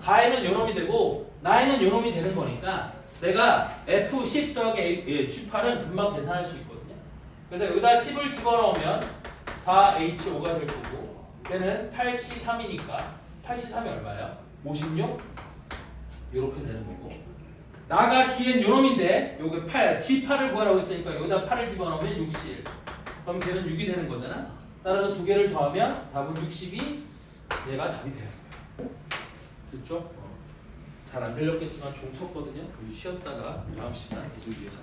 가에는 요놈이 되고 나에는 요놈이 되는 거니까 내가 F10 더하기 G8은 금방 계산할 수 있거든요. 그래서 여기다 10을 집어넣으면 4H5가 될 거고 얘는 8C3이니까 8C3이 얼마예요? 56? 이렇게 되는 거고 나가 G엔 요놈인데 여기 8, G8을 구하라고 했으니까 여기다 8을 집어넣으면 60 그럼 걔는 6이 되는 거잖아. 따라서 두 개를 더하면 답은 60이 얘가 답이 돼요. 됐죠? 잘 안 들렸겠지만 종 쳤거든요. 쉬었다가 다음 시간에 계속 이어서